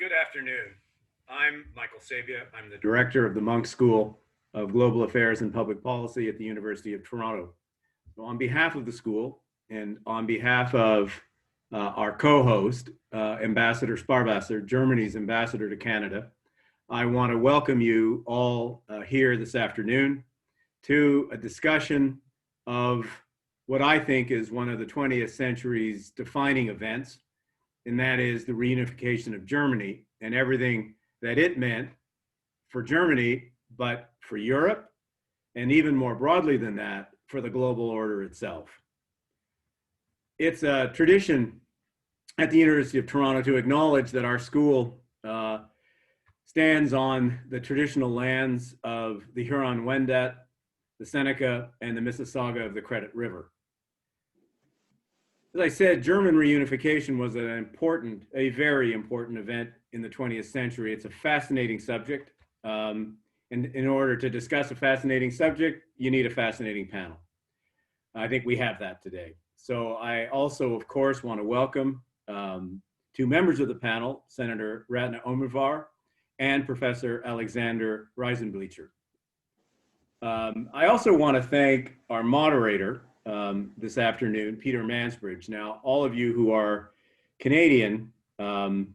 Good afternoon. I'm Michael Sabia. I'm the director of the Munk School of Global Affairs and Public Policy at the University of Toronto. So on behalf of the school and on behalf of our co-host, Ambassador Sparwasser, Germany's ambassador to Canada, I want to welcome you all here this afternoon to a discussion of what I think is one of the 20th century's defining events, and that is the reunification of Germany and everything that it meant for Germany, but for Europe, and even more broadly than that, for the global order itself. It's a tradition at the University of Toronto to acknowledge that our school stands on the traditional lands of the Huron-Wendat, the Seneca, and the Mississauga of the Credit River. As I said, German reunification was a very important event in the 20th century. It's a fascinating subject. And in order to discuss a fascinating subject, you need a fascinating panel. I think we have that today. So I also, of course, want to welcome two members of the panel, Senator Ratna Omervar and Professor Alexander Reisenblecher. I also want to thank our moderator, this afternoon, Peter Mansbridge. Now, all of you who are Canadian, for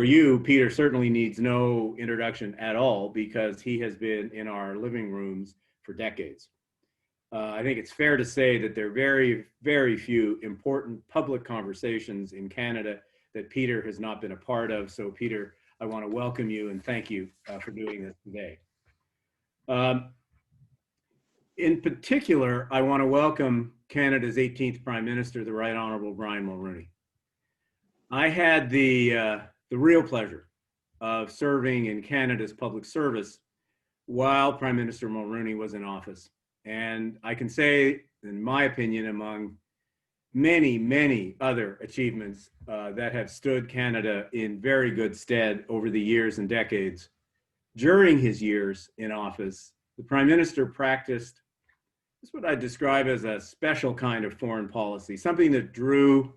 you, Peter certainly needs no introduction at all because he has been in our living rooms for decades. I think it's fair to say that there are very, very few important public conversations in Canada that Peter has not been a part of. So Peter, I want to welcome you and thank you for doing this today. In particular, I want to welcome Canada's 18th Prime Minister, the Right Honorable Brian Mulroney. I had the real pleasure of serving in Canada's public service while Prime Minister Mulroney was in office. And I can say, in my opinion, among many, many other achievements that have stood Canada in very good stead over the years and decades, during his years in office, the Prime Minister practiced what I describe as a special kind of foreign policy, something that drew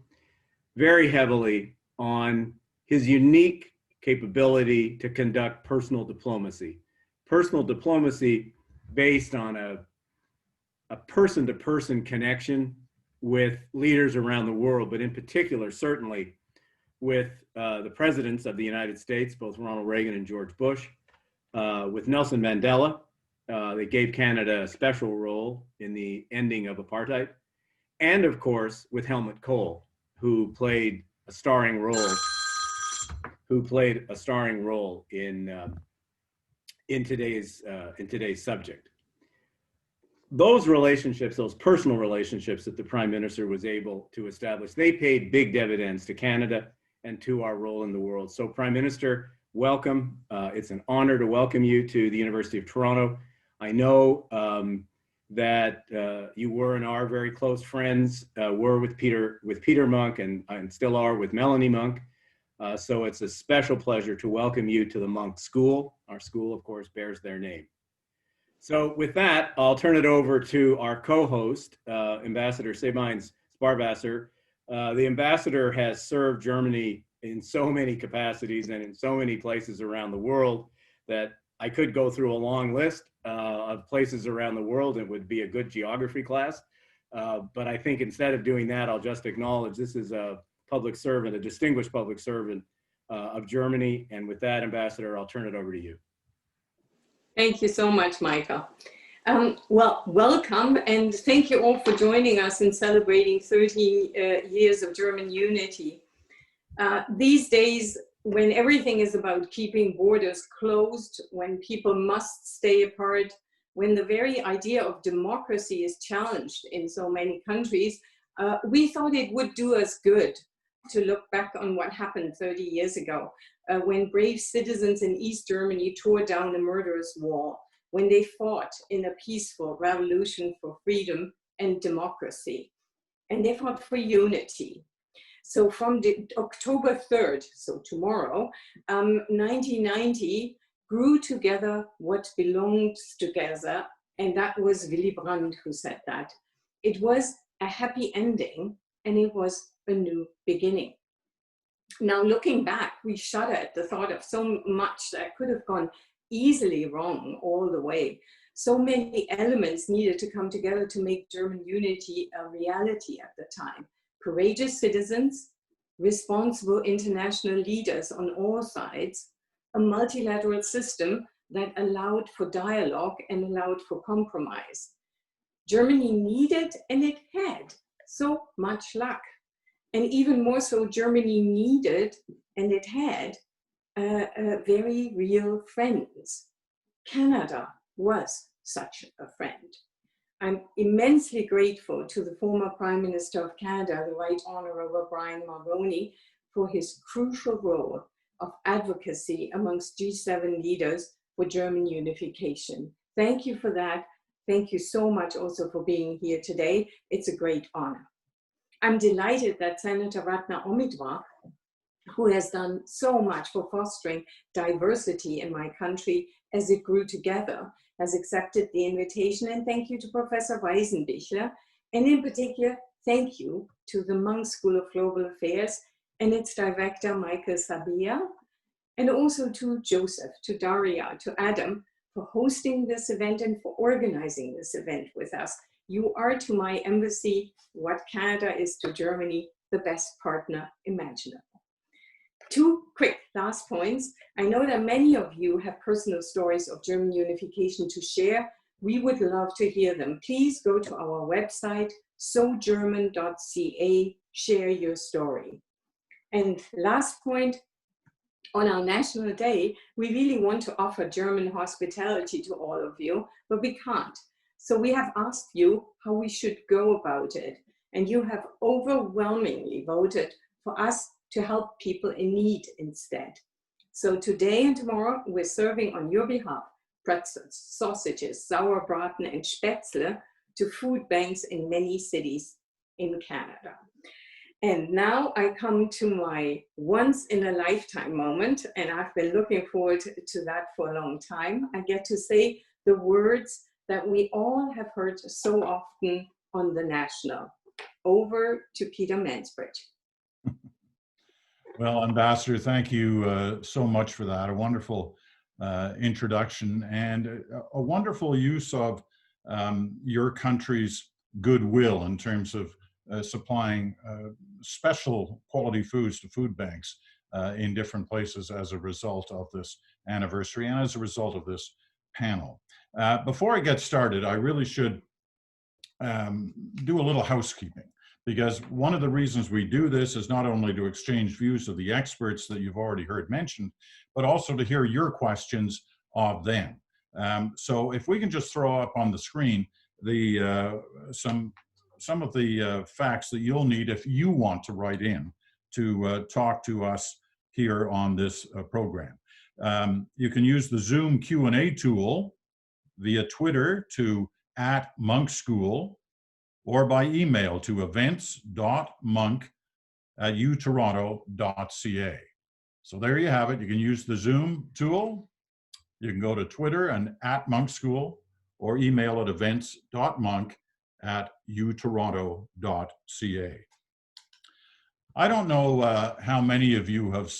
very heavily on his unique capability to conduct personal diplomacy based on a person-to-person connection with leaders around the world, but in particular, certainly with the presidents of the United States, both Ronald Reagan and George Bush, with Nelson Mandela. They gave Canada a special role in the ending of apartheid, and of course with Helmut Kohl, who played a starring role in today's subject. Those relationships, those personal relationships that the Prime Minister was able to establish, they paid big dividends to Canada and to our role in the world. So Prime Minister, welcome. It's an honor to welcome you to the University of Toronto. I know that you were and are very close friends, were with Peter Munk and still are with Melanie Munk. So it's a special pleasure to welcome you to the Munk School. Our school, of course, bears their name. So with that, I'll turn it over to our co-host, Ambassador Sabine Sparwasser. The ambassador has served Germany in so many capacities and in so many places around the world that I could go through a long list of places around the world. It would be a good geography class. But I think instead of doing that, I'll just acknowledge this is a public servant, a distinguished public servant of Germany. And with that, Ambassador, I'll turn it over to you. Thank you so much, Michael. Well, welcome, and thank you all for joining us in celebrating 30 years of German unity. These days, when everything is about keeping borders closed, when people must stay apart, when the very idea of democracy is challenged in so many countries, we thought it would do us good to look back on what happened 30 years ago, when brave citizens in East Germany tore down a murderous wall, when they fought in a peaceful revolution for freedom and democracy. And they fought for unity. So from October 3rd, so tomorrow, 1990 grew together what belongs together, and that was Willy Brandt who said that. It was a happy ending, and it was a new beginning. Now, looking back, we shudder at the thought of so much that could have gone easily wrong all the way. So many elements needed to come together to make German unity a reality at the time. Courageous citizens, responsible international leaders on all sides, a multilateral system that allowed for dialogue and allowed for compromise. Germany needed, and it had, so much luck. And even more so, Germany needed, and it had, very real friends. Canada was such a friend. I'm immensely grateful to the former Prime Minister of Canada, the Right Honourable Brian Mulroney, for his crucial role of advocacy amongst G7 leaders for German unification. Thank you for that. Thank you so much also for being here today. It's a great honor. I'm delighted that Senator Ratna Omidwa, who has done so much for fostering diversity in my country as it grew together, has accepted the invitation. And thank you to Professor Weisenbichler. And in particular, thank you to the Munk School of Global Affairs and its director, Michael Sabia, and also to Joseph, to Daria, to Adam, for hosting this event and for organizing this event with us. You are to my embassy what Canada is to Germany, the best partner imaginable. Two quick last points. I know that many of you have personal stories of German unification to share. We would love to hear them. Please go to our website, sogerman.ca, share your story. And last point, on our National Day, we really want to offer German hospitality to all of you, but we can't. So we have asked you how we should go about it. And you have overwhelmingly voted for us to help people in need instead. So today and tomorrow, we're serving on your behalf pretzels, sausages, sauerbraten, and spätzle to food banks in many cities in Canada. And now I come to my once in a lifetime moment, and I've been looking forward to that for a long time. I get to say the words that we all have heard so often on the National. Over to Peter Mansbridge. Well, Ambassador, thank you so much for that. A wonderful introduction and a wonderful use of your country's goodwill in terms of supplying special quality foods to food banks in different places as a result of this anniversary and as a result of this panel. Before I get started, I really should do a little housekeeping, because one of the reasons we do this is not only to exchange views of the experts that you've already heard mentioned, but also to hear your questions of them. So if we can just throw up on the screen the some of the facts that you'll need if you want to write in to talk to us here on this program. You can use the Zoom Q&A tool via Twitter to @monkschool, or by email to events.monk@utoronto.ca. So there you have it. You can use the Zoom tool. You can go to Twitter and @monkschool, or email at events.monk@utoronto.ca. I don't know how many of you have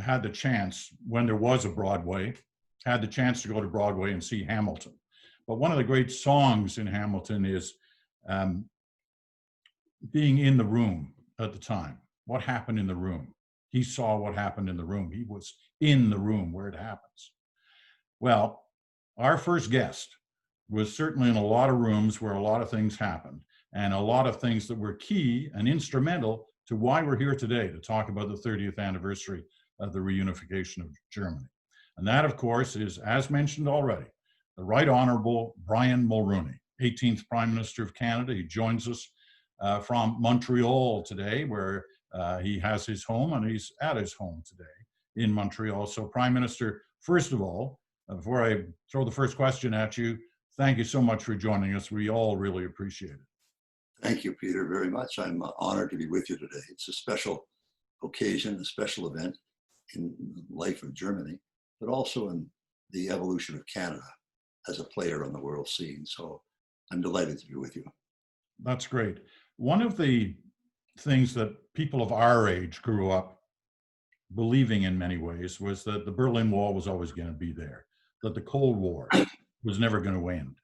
had the chance, when there was a Broadway, had the chance to go to Broadway and see Hamilton. But one of the great songs in Hamilton is being in the room at the time. What happened in the room? He saw what happened in the room. He was in the room where it happens. Well, our first guest was certainly in a lot of rooms where a lot of things happened, and a lot of things that were key and instrumental to why we're here today to talk about the 30th anniversary of the reunification of Germany. And that, of course, is, as mentioned already, the Right Honourable Brian Mulroney, 18th Prime Minister of Canada. He joins us from Montreal today, where he has his home, and he's at his home today in Montreal. So, Prime Minister, first of all, before I throw the first question at you, thank you so much for joining us. We all really appreciate it. Thank you, Peter, very much. I'm honored to be with you today. It's a special occasion, a special event in the life of Germany, but also in the evolution of Canada as a player on the world scene. So I'm delighted to be with you. That's great. One of the things that people of our age grew up believing in many ways was that the Berlin Wall was always going to be there, that the Cold War was never going to end.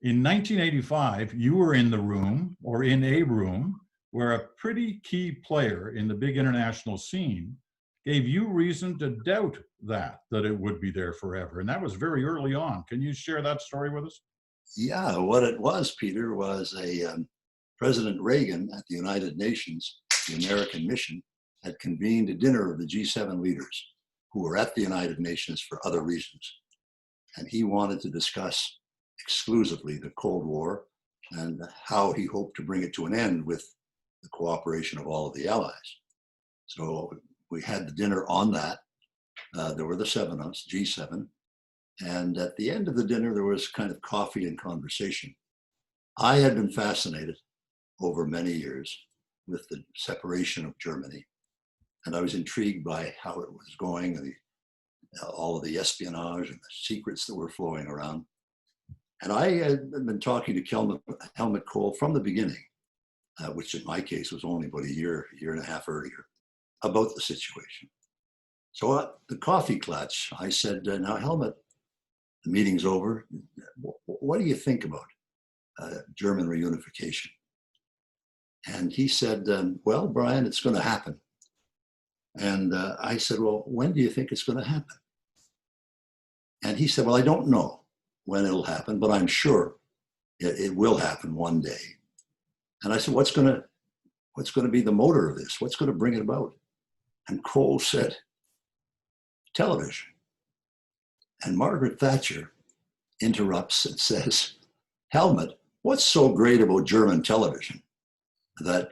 In 1985, you were in the room, or in a room, where a pretty key player in the big international scene gave you reason to doubt that it would be there forever. And that was very early on. Can you share that story with us? Yeah, what it was, Peter, was President Reagan at the United Nations, the American mission, had convened a dinner of the G7 leaders who were at the United Nations for other reasons. And he wanted to discuss exclusively the Cold War and how he hoped to bring it to an end with the cooperation of all of the allies. So we had the dinner on that. There were the 7 of us, G7. And at the end of the dinner, there was kind of coffee and conversation. I had been fascinated over many years with the separation of Germany. And I was intrigued by how it was going, and all of the espionage and the secrets that were flowing around. And I had been talking to Helmut Kohl from the beginning, which in my case was only about a year and a half earlier, about the situation. So at the coffee clutch, I said, now Helmut, the meeting's over. What do you think about German reunification? And he said, well, Brian, it's going to happen. And I said, well, when do you think it's going to happen? And he said, well, I don't know when it'll happen, but I'm sure it will happen one day. And I said, what's going to be the motor of this? What's going to bring it about? And Kohl said, television. And Margaret Thatcher interrupts and says, Helmut, what's so great about German television that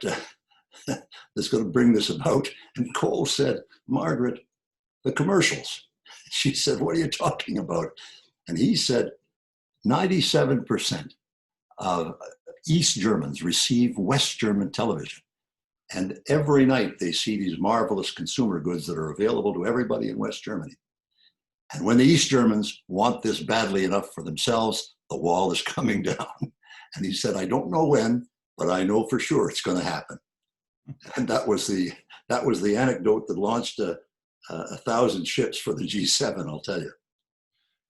that's going to bring this about? And Kohl said, Margaret, the commercials. She said, what are you talking about? And he said, 97% of East Germans receive West German television. And every night they see these marvelous consumer goods that are available to everybody in West Germany. And when the East Germans want this badly enough for themselves, the wall is coming down. And he said, I don't know when, but I know for sure it's going to happen. And that was the anecdote that launched 1,000 ships for the G7, I'll tell you.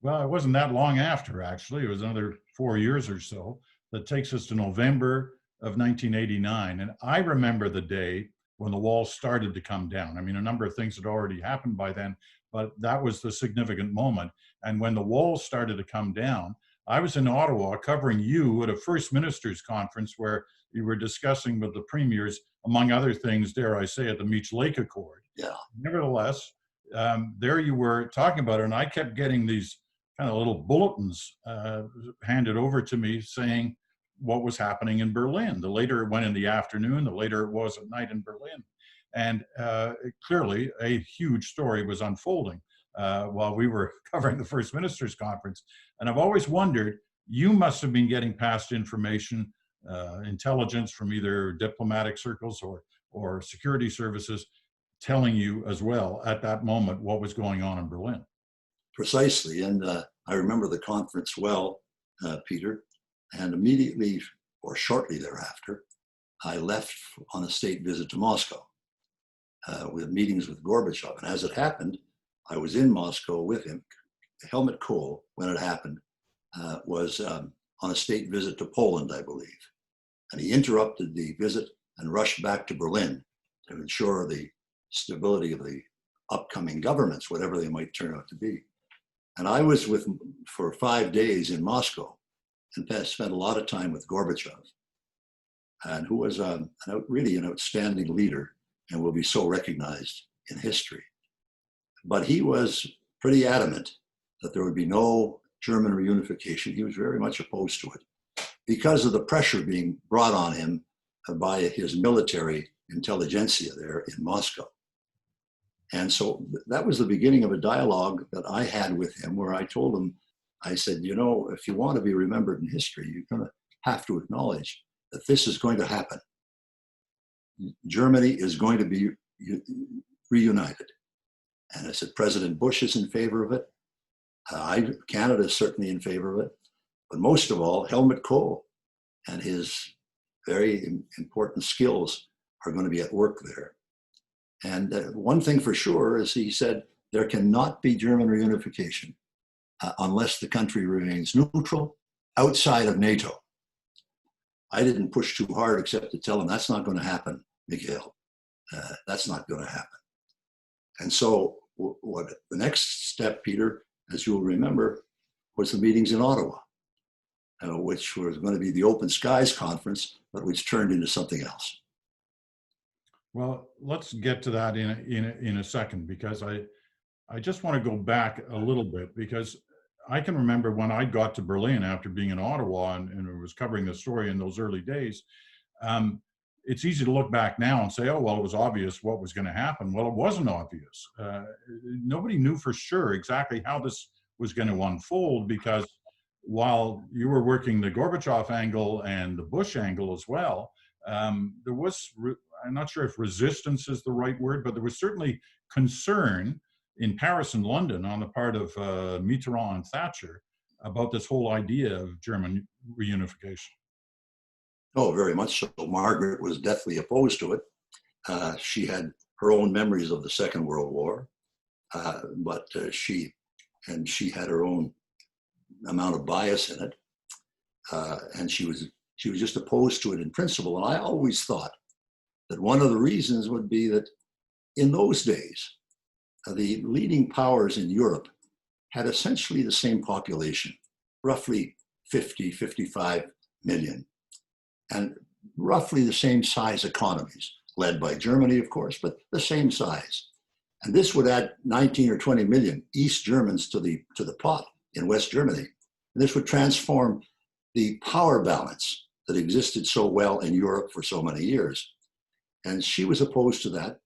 Well, it wasn't that long after, actually. It was another 4 years or so. That takes us to November of 1989. And I remember the day when the wall started to come down. I mean, a number of things had already happened by then, but that was the significant moment. And when the wall started to come down, I was in Ottawa covering you at a First Ministers Conference where you were discussing with the premiers, among other things, dare I say, at the Meech Lake Accord. Yeah. Nevertheless, there you were talking about it, and I kept getting these kind of little bulletins handed over to me saying what was happening in Berlin. The later it went in the afternoon, the later it was at night in Berlin. And clearly a huge story was unfolding while we were covering the First Ministers Conference. And I've always wondered, you must have been getting past information, intelligence from either diplomatic circles or security services telling you as well at that moment what was going on in Berlin. Precisely. And I remember the conference well, Peter, and immediately or shortly thereafter, I left on a state visit to Moscow with meetings with Gorbachev. And as it happened, I was in Moscow with him. Helmut Kohl, when it happened, was on a state visit to Poland, I believe. And he interrupted the visit and rushed back to Berlin to ensure the stability of the upcoming governments, whatever they might turn out to be. And I was for 5 days in Moscow and spent a lot of time with Gorbachev, and who was really an outstanding leader and will be so recognized in history. But he was pretty adamant that there would be no German reunification. He was very much opposed to it because of the pressure being brought on him by his military intelligentsia there in Moscow. And so that was the beginning of a dialogue that I had with him where I told him, I said, you know, if you want to be remembered in history, you're going to have to acknowledge that this is going to happen. Germany is going to be reunited. And I said, President Bush is in favor of it. Canada is certainly in favor of it. But most of all, Helmut Kohl and his very important skills are going to be at work there. And one thing for sure is he said, there cannot be German reunification unless the country remains neutral outside of NATO. I didn't push too hard except to tell him that's not going to happen, Mikhail. That's not going to happen. And so what the next step, Peter, as you'll remember, was the meetings in Ottawa, which was going to be the Open Skies Conference, but which turned into something else. Well, let's get to that in a second, because I just want to go back a little bit, because I can remember when I got to Berlin after being in Ottawa and was covering the story in those early days. It's easy to look back now and say, oh, well, it was obvious what was going to happen. Well, it wasn't obvious. Nobody knew for sure exactly how this was going to unfold, because while you were working the Gorbachev angle and the Bush angle as well, there was, I'm not sure if resistance is the right word, but there was certainly concern in Paris and London on the part of Mitterrand and Thatcher about this whole idea of German reunification. Oh, very much so. Margaret was deathly opposed to it. She had her own memories of the Second World War, but she had her own amount of bias in it, and she was just opposed to it in principle. And I always thought that one of the reasons would be that in those days, the leading powers in Europe had essentially the same population, roughly 50, 55 million, and roughly the same size economies, led by Germany, of course, but the same size. And this would add 19 or 20 million East Germans to the pot in West Germany. And this would transform the power balance that existed so well in Europe for so many years. And she was opposed to that.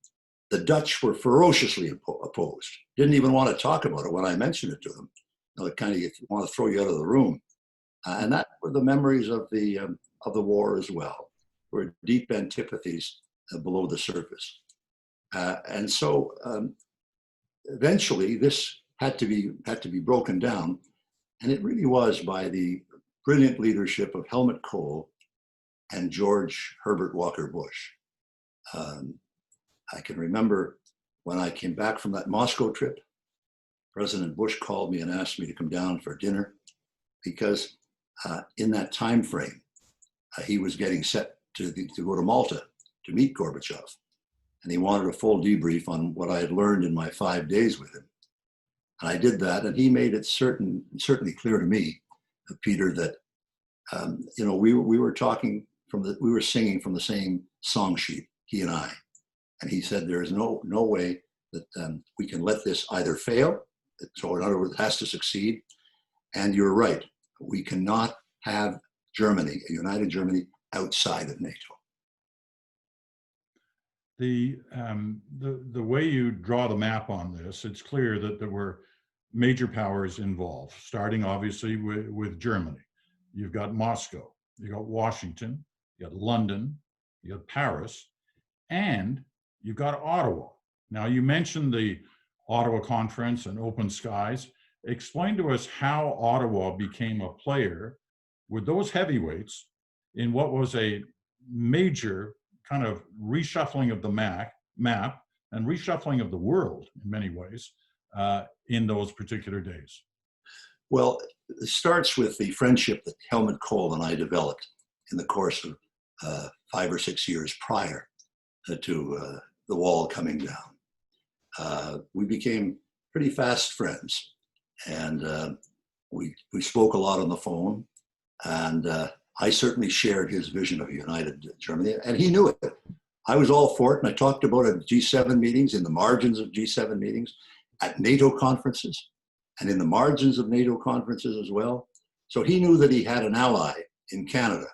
The Dutch were ferociously opposed, didn't even want to talk about it when I mentioned it to them. They kind of want to throw you out of the room. And that were the memories of the war as well, were deep antipathies below the surface. And so eventually this had to be broken down. And it really was by the brilliant leadership of Helmut Kohl and George Herbert Walker Bush. I can remember when I came back from that Moscow trip, President Bush called me and asked me to come down for dinner, because in that time frame, he was getting set to go to Malta to meet Gorbachev. And he wanted a full debrief on what I had learned in my 5 days with him. And I did that, and he made it certainly clear to me, Peter, that we were talking we were singing from the same song sheet, he and I. And he said, there is no way that we can let this either fail, so in other words, it has to succeed. And you're right, we cannot have Germany, a united Germany, outside of NATO. The way you draw the map on this, it's clear that there were major powers involved, starting obviously with Germany. You've got Moscow, you got Washington, you got London, you got Paris, and you've got Ottawa. Now, you mentioned the Ottawa Conference and Open Skies. Explain to us how Ottawa became a player with those heavyweights in what was a major kind of reshuffling of the map and reshuffling of the world in many ways in those particular days. Well, it starts with the friendship that Helmut Kohl and I developed in the course of 5 or 6 years prior to the wall coming down. We became pretty fast friends, and we spoke a lot on the phone, and I certainly shared his vision of a united Germany, and he knew it. I was all for it, and I talked about it at G7 meetings, in the margins of G7 meetings, at NATO conferences, and in the margins of NATO conferences as well. So he knew that he had an ally in Canada.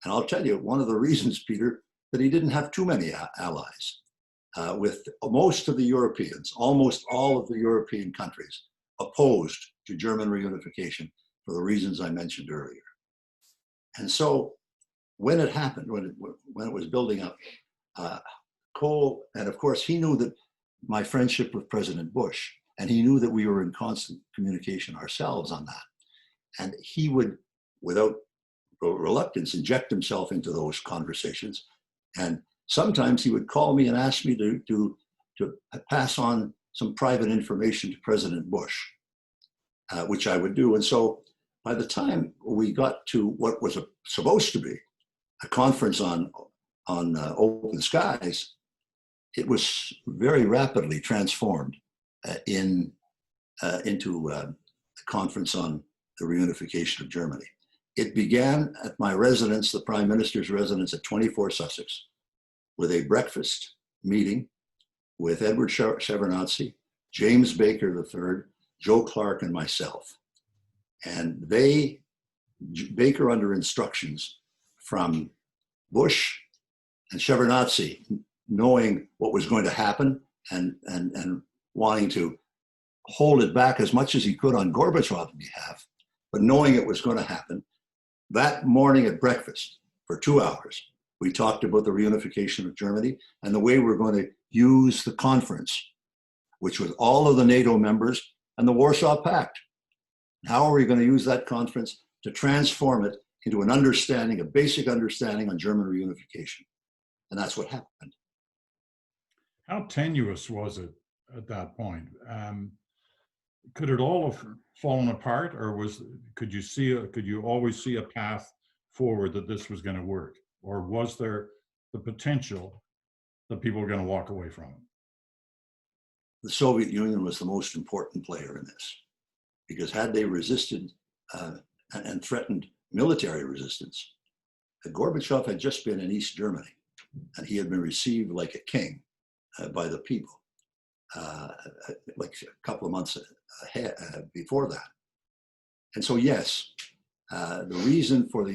And I'll tell you, one of the reasons, Peter, that he didn't have too many allies, with most of the Europeans, almost all of the European countries, opposed to German reunification for the reasons I mentioned earlier. And so when it happened, when it was building up, Kohl, and of course he knew that my friendship with President Bush, and he knew that we were in constant communication ourselves on that. And he would, without reluctance, inject himself into those conversations. And sometimes he would call me and ask me to pass on some private information to President Bush, which I would do. And so by the time we got to what was supposed to be a conference on open skies, it was very rapidly transformed into a conference on the reunification of Germany. It began at my residence, the Prime Minister's residence at 24 Sussex, with a breakfast meeting with Edward Shevardnadze, James Baker III, Joe Clark, and myself. And Baker, under instructions from Bush and Shevardnadze, knowing what was going to happen and wanting to hold it back as much as he could on Gorbachev's behalf, but knowing it was going to happen, that morning at breakfast for 2 hours, we talked about the reunification of Germany and the way we're going to use the conference, which was all of the NATO members and the Warsaw Pact. How are we going to use that conference to transform it into an understanding, a basic understanding on German reunification? And that's what happened. How tenuous was it at that point? Could it all have fallen apart, or could you always see a path forward that this was going to work, or was there the potential that people were going to walk away from it? The Soviet Union was the most important player in this, because had they resisted and threatened military resistance, Gorbachev had just been in East Germany, and he had been received like a king by the people, like a couple of months before that. And so, yes, the reason for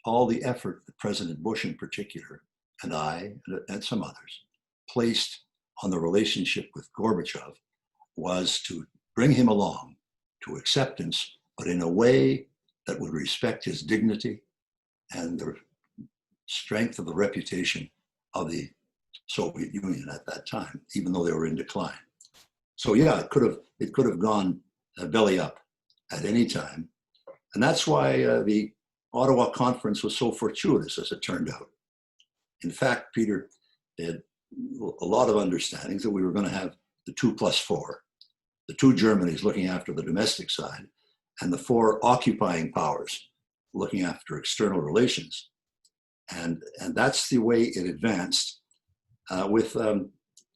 all the effort that President Bush in particular, and I, and some others, placed on the relationship with Gorbachev was to bring him along to acceptance, but in a way that would respect his dignity and the strength of the reputation of the Soviet Union at that time, even though they were in decline. So yeah, it could have gone belly up at any time. And that's why the Ottawa Conference was so fortuitous, as it turned out. In fact, Peter had a lot of understandings that we were going to have the 2+4, the two Germanys looking after the domestic side, and the four occupying powers looking after external relations. And that's the way it advanced, with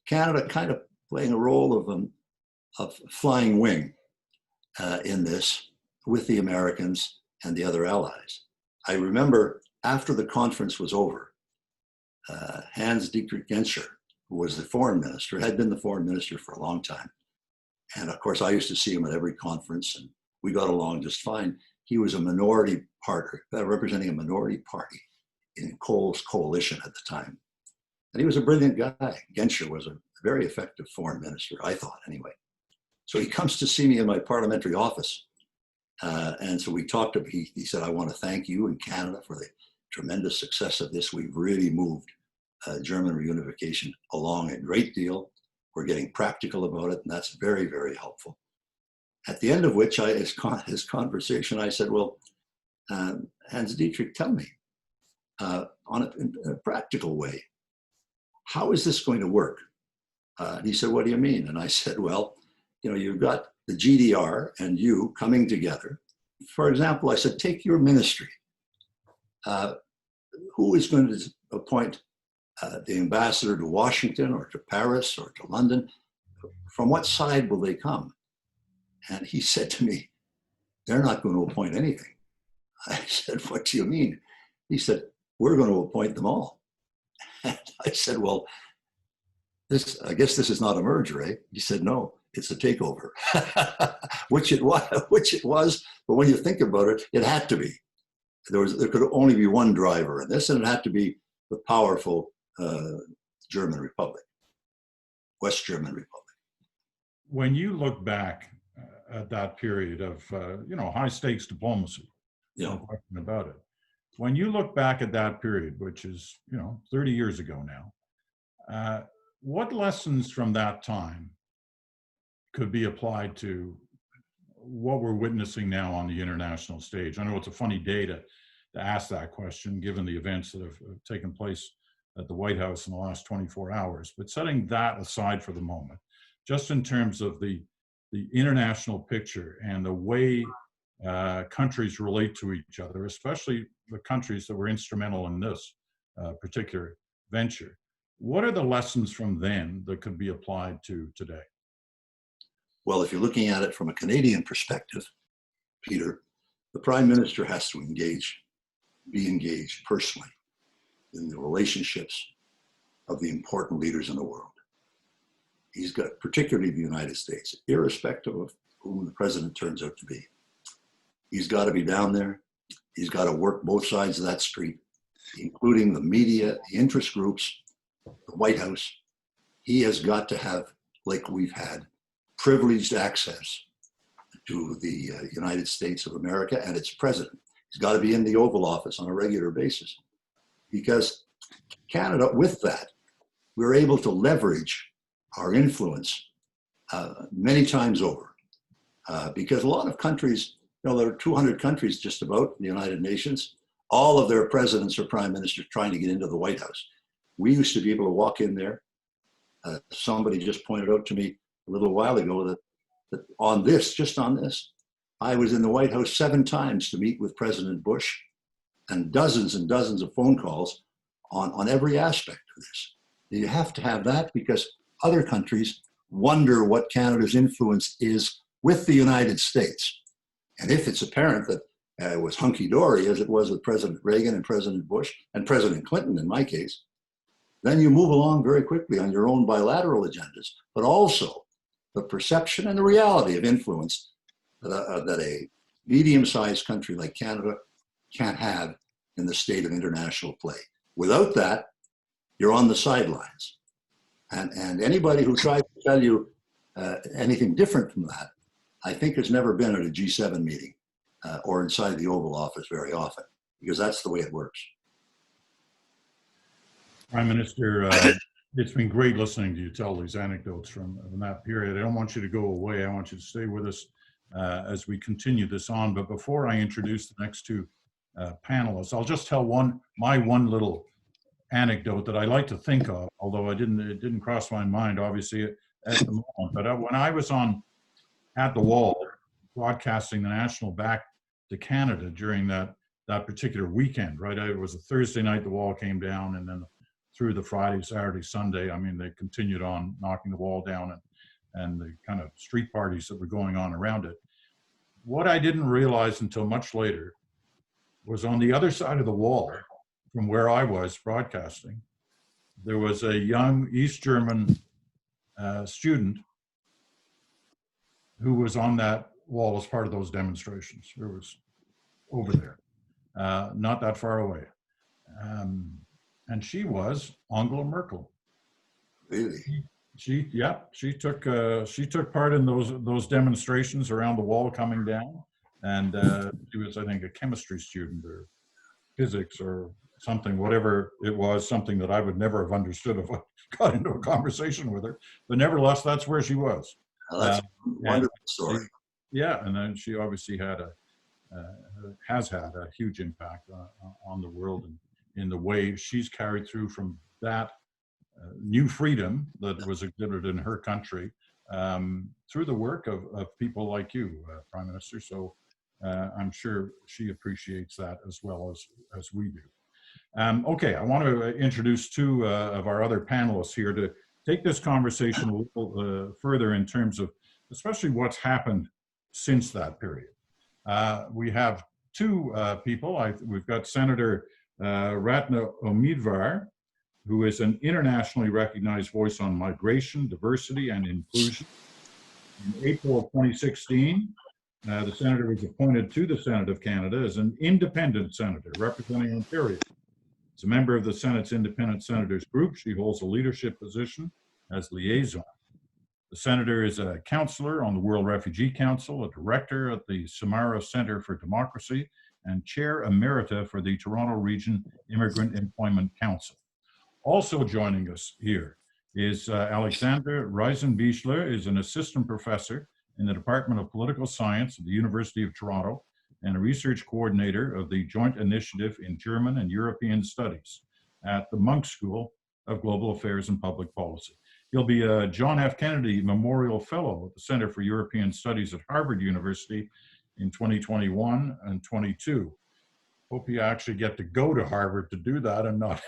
Canada kind of playing a role of flying wing in this with the Americans and the other allies. I remember after the conference was over, Hans-Dietrich Genscher, who was the foreign minister, had been the foreign minister for a long time. And of course, I used to see him at every conference, and we got along just fine. He was a minority partner, representing a minority party in Kohl's coalition at the time. And he was a brilliant guy. Genscher was a very effective foreign minister, I thought, anyway. So he comes to see me in my parliamentary office. And so we talked, he said, I want to thank you and Canada for the tremendous success of this. We've really moved German reunification along a great deal. We're getting practical about it, and that's very, very helpful. At the end of which, his conversation, I said, well, Hans-Dietrich, tell me, in a practical way, how is this going to work? And he said, what do you mean? And I said, well, you've got the GDR and you coming together. For example, I said, take your ministry. Who is going to appoint the ambassador to Washington or to Paris or to London? From what side will they come? And he said to me, they're not going to appoint anything. I said, what do you mean? He said, we're going to appoint them all. And I said, well, I guess this is not a merger, eh? He said, no, it's a takeover, which it was. But when you think about it, it had to be. There could only be one driver in this, and it had to be the powerful German Republic, West German Republic. When you look back at that period of high stakes diplomacy, no question about it. When you look back at that period, which is 30 years ago now, what lessons from that time could be applied to what we're witnessing now on the international stage? I know it's a funny day to ask that question, given the events that have taken place at the White House in the last 24 hours. But setting that aside for the moment, just in terms of the international picture and the way countries relate to each other, especially the countries that were instrumental in this particular venture, what are the lessons from then that could be applied to today? Well, if you're looking at it from a Canadian perspective, Peter, the Prime Minister has to be engaged personally in the relationships of the important leaders in the world. He's got, particularly the United States, irrespective of whom the president turns out to be. He's got to be down there. He's got to work both sides of that street, including the media, the interest groups, the White House. He has got to have, like we've had, privileged access to the United States of America and its president. He's got to be in the Oval Office on a regular basis, because Canada, with that, we're able to leverage our influence many times over. Because a lot of countries, you know, there are 200 countries just about in the United Nations. All of their presidents or prime ministers trying to get into the White House. We used to be able to walk in there. Somebody just pointed out to me a little while ago that on this, just on this, I was in the White House 7 times to meet with President Bush, and dozens of phone calls on every aspect of this. You have to have that because other countries wonder what Canada's influence is with the United States. And if it's apparent that it was hunky-dory, as it was with President Reagan and President Bush and President Clinton in my case, then you move along very quickly on your own bilateral agendas, but also the perception and the reality of influence that a medium-sized country like Canada can't have in the state of international play. Without that, you're on the sidelines. And anybody who tries to tell you anything different from that, I think has never been at a G7 meeting or inside the Oval Office very often, because that's the way it works. Prime Minister, it's been great listening to you tell these anecdotes from that period. I don't want you to go away. I want you to stay with us as we continue this on. But before I introduce the next 2 panelists, I'll just tell my one little anecdote that I like to think of, although it didn't cross my mind, obviously, at the moment. But when I was at the wall broadcasting the national back to Canada during that particular weekend, right? It was a Thursday night, the wall came down, and then through the Friday, Saturday, Sunday, I mean, they continued on knocking the wall down and the kind of street parties that were going on around it. What I didn't realize until much later was on the other side of the wall from where I was broadcasting, there was a young East German student who was on that wall as part of those demonstrations. It was over there, not that far away. And she was Angela Merkel. Really? She took part in those demonstrations around the wall coming down, and she was, I think, a chemistry student or physics or something, whatever it was, something that I would never have understood if I got into a conversation with her. But nevertheless, that's where she was. Well, that's a wonderful story. Yeah, and then she obviously has had a huge impact on the world and in the way she's carried through from that new freedom that was exhibited in her country through the work of people like you, Prime Minister. So I'm sure she appreciates that as well as we do. Okay, I want to introduce 2 of our other panelists here to take this conversation a little further in terms of especially what's happened since that period. We have 2 people. We've got Senator Ratna Umidvar, who is an internationally recognized voice on migration, diversity, and inclusion. In April of 2016, the senator was appointed to the Senate of Canada as an independent senator representing Ontario. As a member of the Senate's Independent Senators Group, she holds a leadership position as liaison. The senator is a counselor on the World Refugee Council, a director at the Samara Center for Democracy, and chair emerita for the Toronto Region Immigrant Employment Council. Also joining us here is Alexander Reisenbichler, is an assistant professor in the Department of Political Science at the University of Toronto and a research coordinator of the Joint Initiative in German and European Studies at the Munk School of Global Affairs and Public Policy. He'll be a John F. Kennedy Memorial Fellow at the Center for European Studies at Harvard University in 2021 and 22. Hope you actually get to go to Harvard to do that and not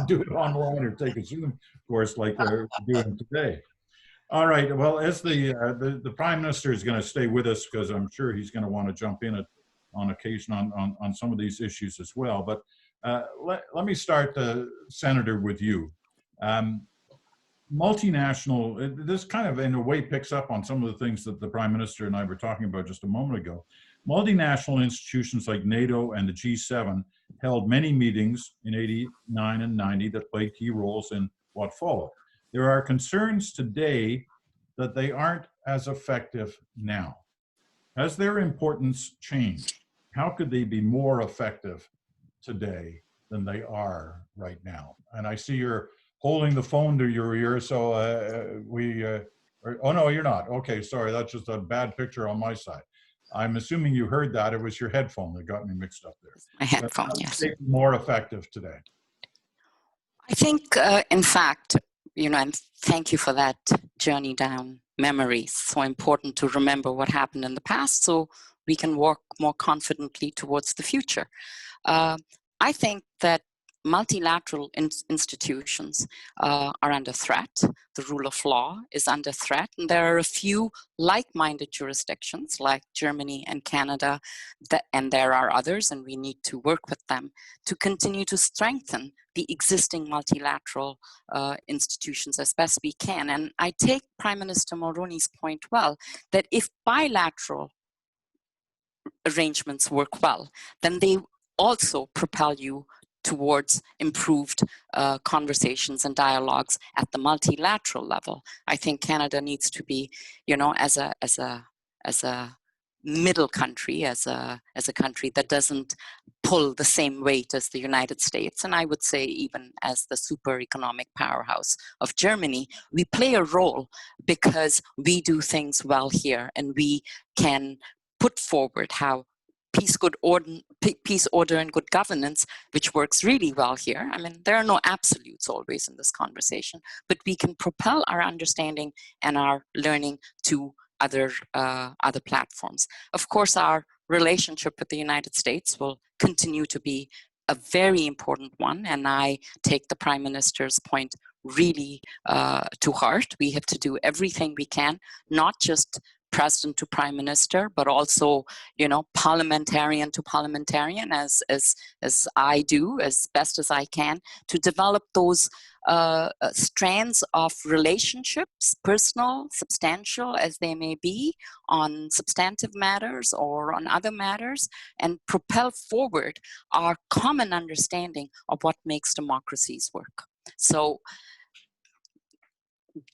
do it online or take a Zoom course like we're doing today. All right, well, as the Prime Minister is going to stay with us because I'm sure he's going to want to jump in on occasion on some of these issues as well. But let me start, Senator, with you. Multinational, this kind of in a way picks up on some of the things that the Prime Minister and I were talking about just a moment ago. Multinational institutions like NATO and the G7 held many meetings in 89 and 90 that played key roles in what followed. There are concerns today that they aren't as effective now. Has their importance changed? How could they be more effective today than they are right now? And I see you're holding the phone to your ear, so oh no, you're not. Okay, sorry, that's just a bad picture on my side. I'm assuming you heard that. It was your headphone that got me mixed up there. My headphone, yes. More effective today. I think, in fact, and thank you for that journey down memory. So important to remember what happened in the past so we can walk more confidently towards the future. I think that multilateral institutions are under threat. The rule of law is under threat. And there are a few like-minded jurisdictions like Germany and Canada, and there are others, and we need to work with them to continue to strengthen the existing multilateral institutions as best we can. And I take Prime Minister Mulroney's point well, that if bilateral arrangements work well, then they also propel you towards improved conversations and dialogues at the multilateral level. I think Canada needs to be, as a middle country, as a country that doesn't pull the same weight as the United States, and I would say even as the super economic powerhouse of Germany, we play a role because we do things well here, and we can put forward how peace, order, and good governance, which works really well here. I mean, there are no absolutes always in this conversation, but we can propel our understanding and our learning to other platforms. Of course, our relationship with the United States will continue to be a very important one, and I take the Prime Minister's point really to heart. We have to do everything we can, not just president to prime minister, but also, parliamentarian to parliamentarian, as I do, as best as I can, to develop those strands of relationships, personal, substantial as they may be, on substantive matters or on other matters, and propel forward our common understanding of what makes democracies work. So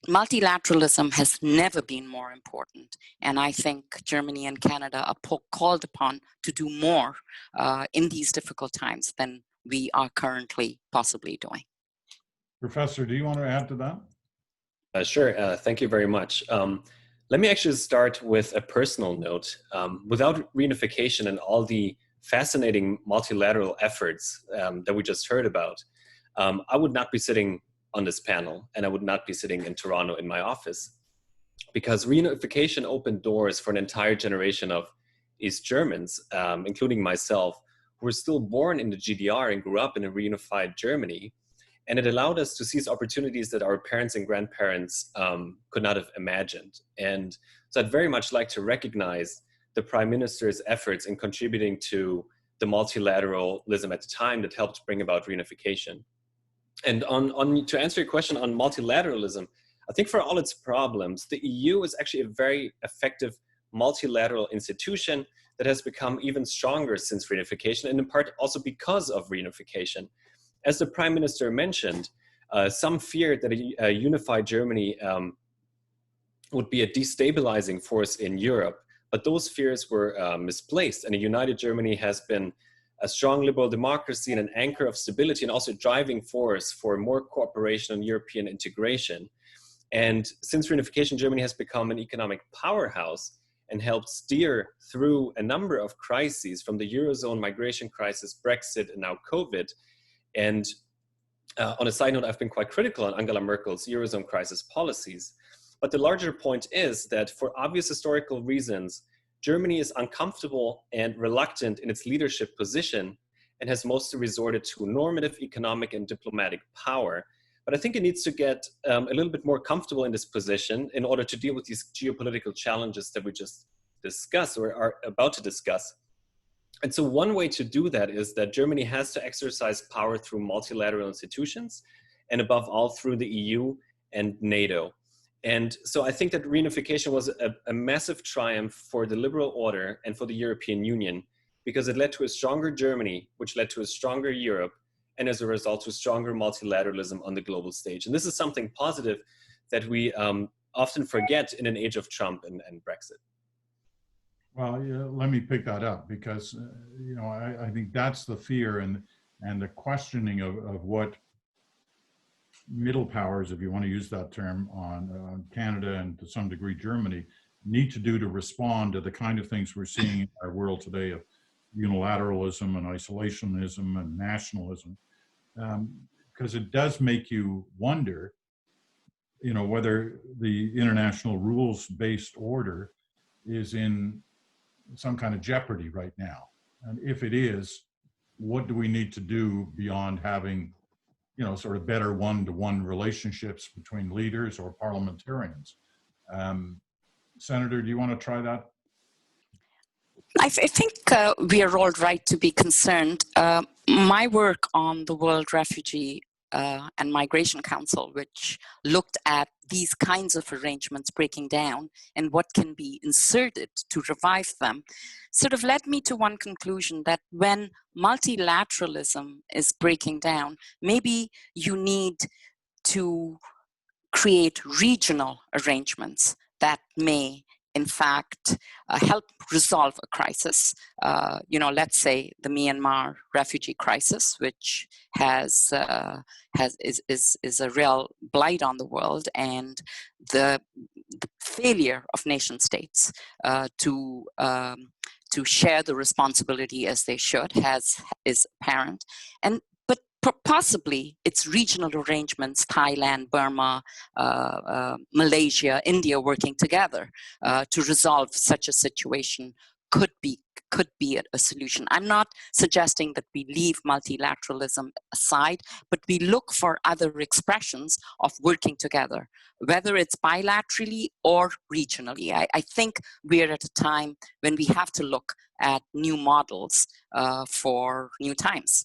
multilateralism has never been more important, and I think Germany and Canada are called upon to do more in these difficult times than we are currently possibly doing. Professor, do you want to add to that? Sure, thank you very much. Let me actually start with a personal note. Without reunification and all the fascinating multilateral efforts that we just heard about, I would not be sitting on this panel, and I would not be sitting in Toronto in my office, because reunification opened doors for an entire generation of East Germans, including myself, who were still born in the GDR and grew up in a reunified Germany. And it allowed us to seize opportunities that our parents and grandparents could not have imagined. And so I'd very much like to recognize the Prime Minister's efforts in contributing to the multilateralism at the time that helped bring about reunification. And to answer your question on multilateralism, I think for all its problems, the EU is actually a very effective multilateral institution that has become even stronger since reunification, and in part also because of reunification. As the Prime Minister mentioned, some feared that a unified Germany would be a destabilizing force in Europe, but those fears were misplaced, and a united Germany has been a strong liberal democracy and an anchor of stability, and also a driving force for more cooperation and European integration. And since reunification, Germany has become an economic powerhouse, and helped steer through a number of crises, from the Eurozone migration crisis, Brexit, and now COVID. And on a side note, I've been quite critical on Angela Merkel's Eurozone crisis policies. But the larger point is that for obvious historical reasons, Germany is uncomfortable and reluctant in its leadership position and has mostly resorted to normative economic and diplomatic power. But I think it needs to get a little bit more comfortable in this position in order to deal with these geopolitical challenges that we just discussed or are about to discuss. And so one way to do that is that Germany has to exercise power through multilateral institutions, and above all through the EU and NATO. And so I think that reunification was a massive triumph for the liberal order and for the European Union, because it led to a stronger Germany, which led to a stronger Europe, and as a result to stronger multilateralism on the global stage. And this is something positive that we often forget in an age of Trump and Brexit. Well, yeah, let me pick that up, because you know, I think that's the fear and the questioning of what middle powers, if you want to use that term, on Canada and to some degree Germany, need to do to respond to the kind of things we're seeing in our world today of unilateralism and isolationism and nationalism, because it does make you wonder, you know, whether the international rules-based order is in some kind of jeopardy right now. And if it is, what do we need to do beyond having, you know, sort of better one-to-one relationships between leaders or parliamentarians? Senator, do you want to try that? I think we are all right to be concerned. My work on the World Refugee and Migration Council, which looked at these kinds of arrangements breaking down and what can be inserted to revive them, sort of led me to one conclusion, that when multilateralism is breaking down, maybe you need to create regional arrangements that may in fact help resolve a crisis. You know, let's say the Myanmar refugee crisis, which is a real blight on the world, and the failure of nation states to share the responsibility as they should is apparent. But possibly it's regional arrangements, Thailand, Burma, Malaysia, India working together to resolve such a situation could be a solution. I'm not suggesting that we leave multilateralism aside, but we look for other expressions of working together, whether it's bilaterally or regionally. I think we're at a time when we have to look at new models for new times.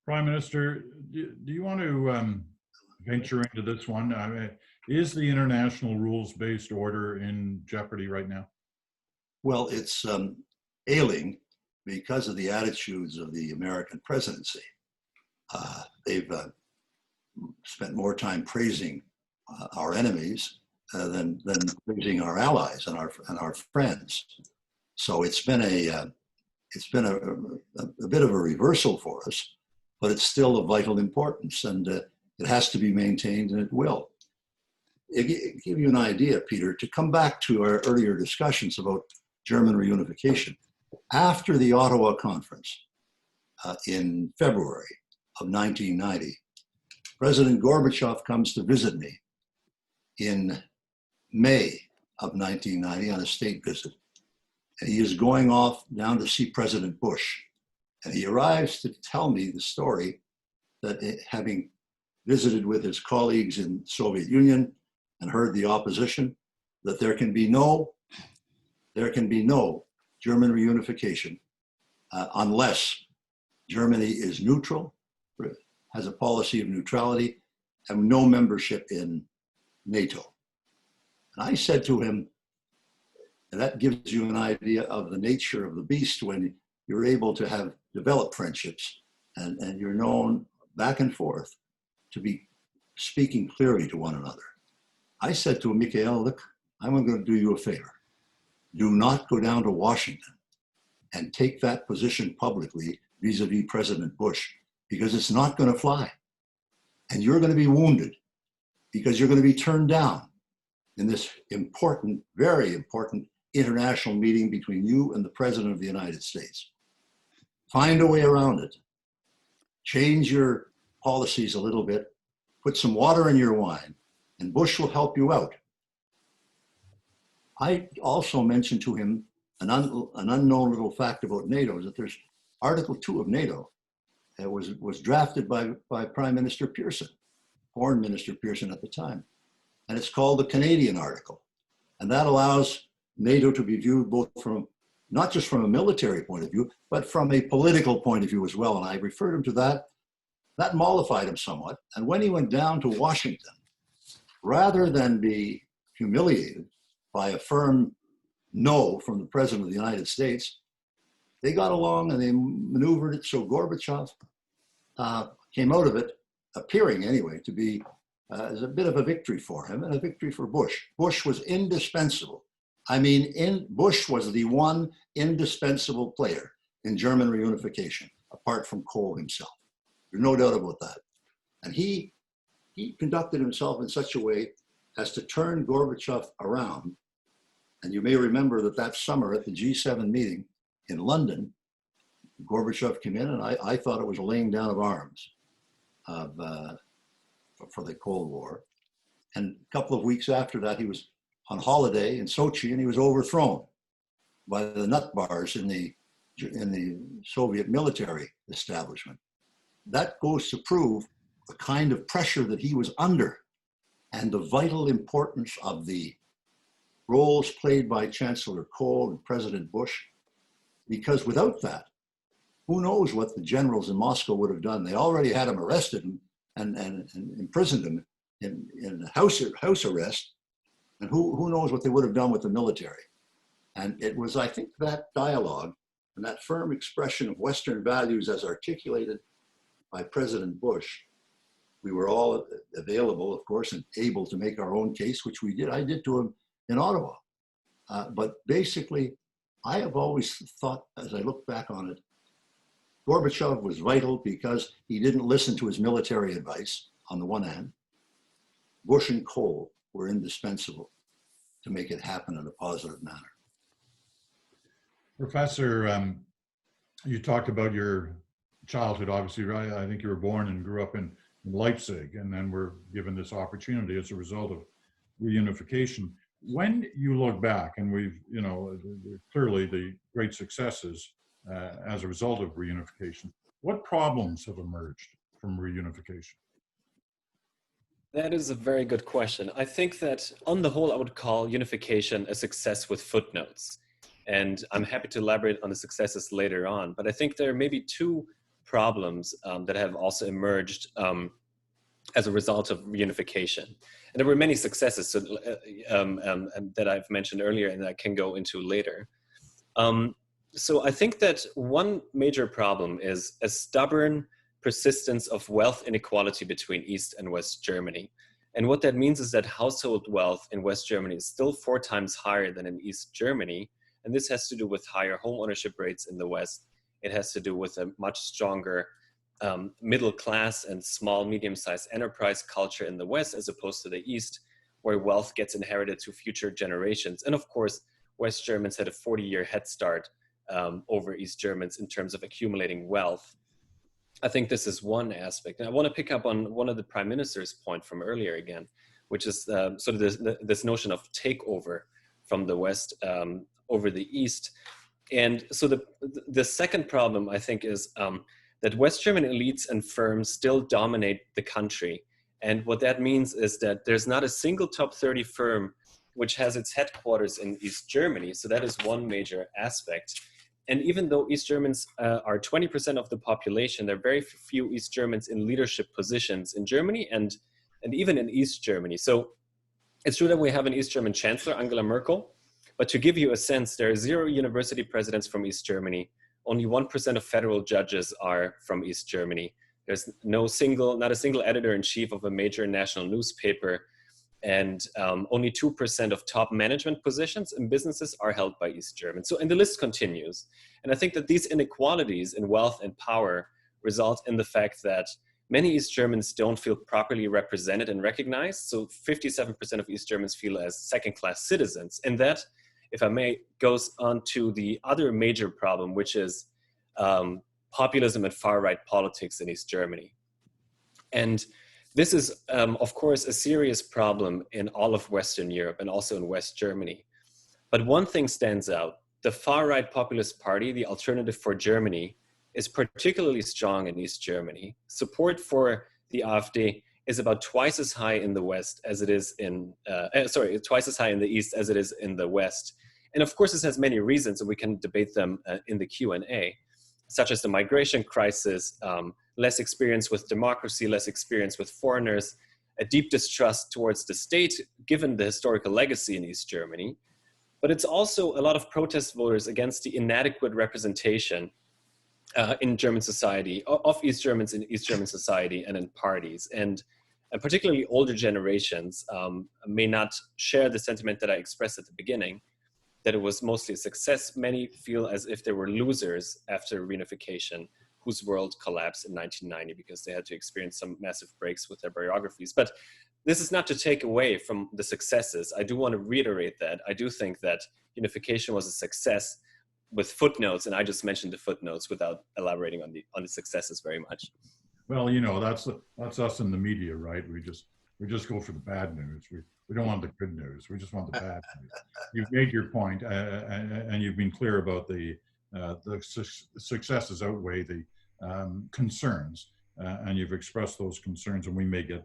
Prime Minister, do you want to venture into this one? I mean, is the international rules-based order in jeopardy right now? Well, it's ailing because of the attitudes of the American presidency. They've spent more time praising our enemies than praising our allies and our friends. So it's been a bit of a reversal for us, but it's still of vital importance, and it has to be maintained, and it will. To give you an idea, Peter, to come back to our earlier discussions about German reunification, after the Ottawa Conference in February of 1990, President Gorbachev comes to visit me in May of 1990 on a state visit. And he is going off down to see President Bush. And he arrives to tell me the story that, having visited with his colleagues in the Soviet Union and heard the opposition, that there can be no German reunification unless Germany is neutral, has a policy of neutrality, and no membership in NATO. And I said to him, and that gives you an idea of the nature of the beast when you're able to have developed friendships and you're known back and forth to be speaking clearly to one another. I said to him, Mikhail, look, I'm going to do you a favor. Do not go down to Washington and take that position publicly vis-a-vis President Bush, because it's not going to fly. And you're going to be wounded because you're going to be turned down. in this important, very important international meeting between you and the President of the United States. Find a way around it. Change your policies a little bit, put some water in your wine, and Bush will help you out. I also mentioned to him an unknown little fact about NATO, is that there's Article 2 of NATO that was drafted by Prime Minister Pearson, Foreign Minister Pearson at the time. And it's called the Canadian Article. And that allows NATO to be viewed both from, not just from a military point of view, but from a political point of view as well. And I referred him to that. That mollified him somewhat. And when he went down to Washington, rather than be humiliated by a firm no from the President of the United States, they got along and they maneuvered it so Gorbachev came out of it, appearing anyway, to be as a bit of a victory for him and a victory for Bush. Bush was indispensable. I mean, Bush was the one indispensable player in German reunification, apart from Kohl himself. There's no doubt about that. And he conducted himself in such a way as to turn Gorbachev around. And you may remember that summer at the G7 meeting in London, Gorbachev came in, and I thought it was a laying down of arms for the Cold War. And a couple of weeks after that, he was on holiday in Sochi, and he was overthrown by the nut bars in the Soviet military establishment. That goes to prove the kind of pressure that he was under and the vital importance of the roles played by Chancellor Kohl and President Bush, because without that, who knows what the generals in Moscow would have done. They already had him arrested and imprisoned him in house arrest, and who knows what they would have done with the military. And it was, I think, that dialogue and that firm expression of Western values as articulated by President Bush. We were all available, of course, and able to make our own case, which we did. I did to him in Ottawa. But basically, I have always thought, as I look back on it, Gorbachev was vital because he didn't listen to his military advice, on the one hand. Bush and Kohl were indispensable to make it happen in a positive manner. Professor, you talked about your childhood, obviously, right? I think you were born and grew up in Leipzig, and then were given this opportunity as a result of reunification. When you look back, and we've, clearly the great successes as a result of reunification, what problems have emerged from reunification? That is a very good question. I think that on the whole, I would call unification a success with footnotes. And I'm happy to elaborate on the successes later on. But I think there are maybe two problems that have also emerged as a result of reunification. And there were many successes that I've mentioned earlier and that I can go into later. So I think that one major problem is a stubborn persistence of wealth inequality between East and West Germany. And what that means is that household wealth in West Germany is still 4 times higher than in East Germany. And this has to do with higher home ownership rates in the West. It has to do with a much stronger middle class and small, medium-sized enterprise culture in the West, as opposed to the East, where wealth gets inherited to future generations. And of course, West Germans had a 40-year head start over East Germans in terms of accumulating wealth. I think this is one aspect. And I want to pick up on one of the Prime Minister's point from earlier again, which is sort of this notion of takeover from the West over the East. And so the second problem, I think, is that West German elites and firms still dominate the country. And what that means is that there's not a single top 30 firm which has its headquarters in East Germany. So that is one major aspect. And even though East Germans are 20% of the population, there are very few East Germans in leadership positions in Germany and even in East Germany. So it's true that we have an East German Chancellor, Angela Merkel, but to give you a sense, there are 0 university presidents from East Germany. Only 1% of federal judges are from East Germany. There's not a single editor-in-chief of a major national newspaper. And only 2% of top management positions in businesses are held by East Germans. So, and the list continues. And I think that these inequalities in wealth and power result in the fact that many East Germans don't feel properly represented and recognized. So 57% of East Germans feel as second-class citizens. And that, if I may, goes on to the other major problem, which is populism and far-right politics in East Germany. And this is, of course, a serious problem in all of Western Europe and also in West Germany. But one thing stands out. The far-right populist party, the Alternative for Germany, is particularly strong in East Germany. Support for the AfD is about twice as high in the West as it is in, twice as high in the East as it is in the West. And of course, this has many reasons, and we can debate them in the Q&A, such as the migration crisis, less experience with democracy, less experience with foreigners, a deep distrust towards the state, given the historical legacy in East Germany. But it's also a lot of protest voters against the inadequate representation in German society, of East Germans in East German society and in parties. And particularly older generations may not share the sentiment that I expressed at the beginning, that it was mostly a success. Many feel as if they were losers after reunification, whose world collapsed in 1990 because they had to experience some massive breaks with their biographies. But this is not to take away from the successes. I do want to reiterate that. I do think that unification was a success with footnotes, and I just mentioned the footnotes without elaborating on the successes very much. Well, you know, that's us in the media, right? We just go for the bad news. We don't want the good news. We just want the bad news. You've made your point, and you've been clear about the successes outweigh the concerns, and you've expressed those concerns, and we may get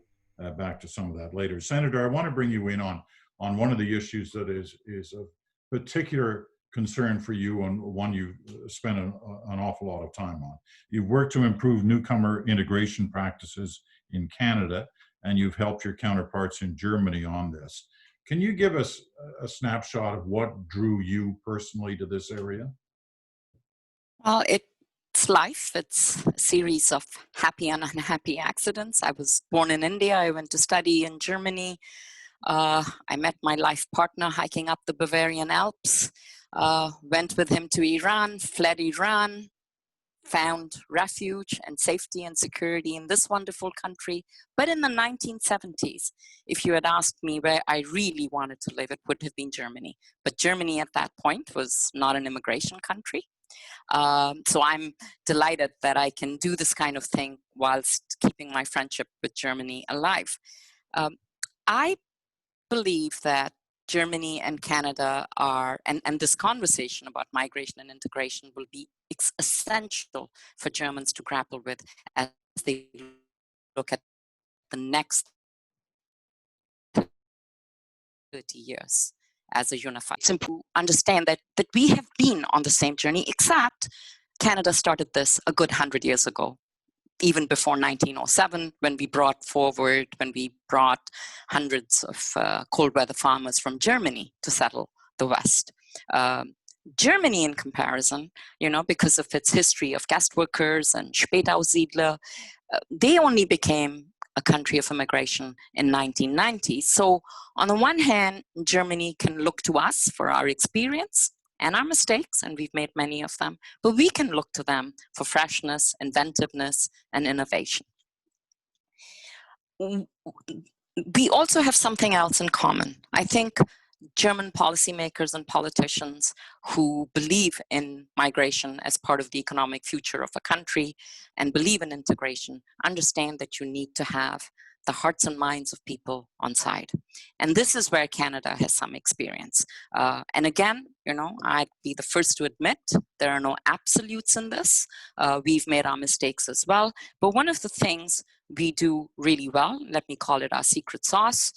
back to some of that later. Senator, I want to bring you in on one of the issues that is of particular concern for you, and one you spent an awful lot of time on. You've worked to improve newcomer integration practices in Canada, and you've helped your counterparts in Germany on this. Can you give us a snapshot of what drew you personally to this area? Well, it's life. It's a series of happy and unhappy accidents. I was born in India. I went to study in Germany. I met my life partner hiking up the Bavarian Alps. Went with him to Iran, fled Iran, found refuge and safety and security in this wonderful country. But in the 1970s, if you had asked me where I really wanted to live, it would have been Germany. But Germany at that point was not an immigration country. So I'm delighted that I can do this kind of thing whilst keeping my friendship with Germany alive. I believe that Germany and Canada are, and this conversation about migration and integration will be essential for Germans to grapple with as they look at the next 30 years as a unified. Simply understand that we have been on the same journey, except Canada started this a good 100 years ago. Even before 1907, when we brought hundreds of cold weather farmers from Germany to settle the West. Germany, in comparison, because of its history of guest workers and Spätaussiedler, they only became a country of immigration in 1990. So on the one hand, Germany can look to us for our experience and our mistakes, and we've made many of them, but we can look to them for freshness, inventiveness, and innovation. We also have something else in common. I think German policymakers and politicians who believe in migration as part of the economic future of a country and believe in integration understand that you need to have the hearts and minds of people on side. And this is where Canada has some experience. And again, I'd be the first to admit there are no absolutes in this. We've made our mistakes as well. But one of the things we do really well, let me call it our secret sauce,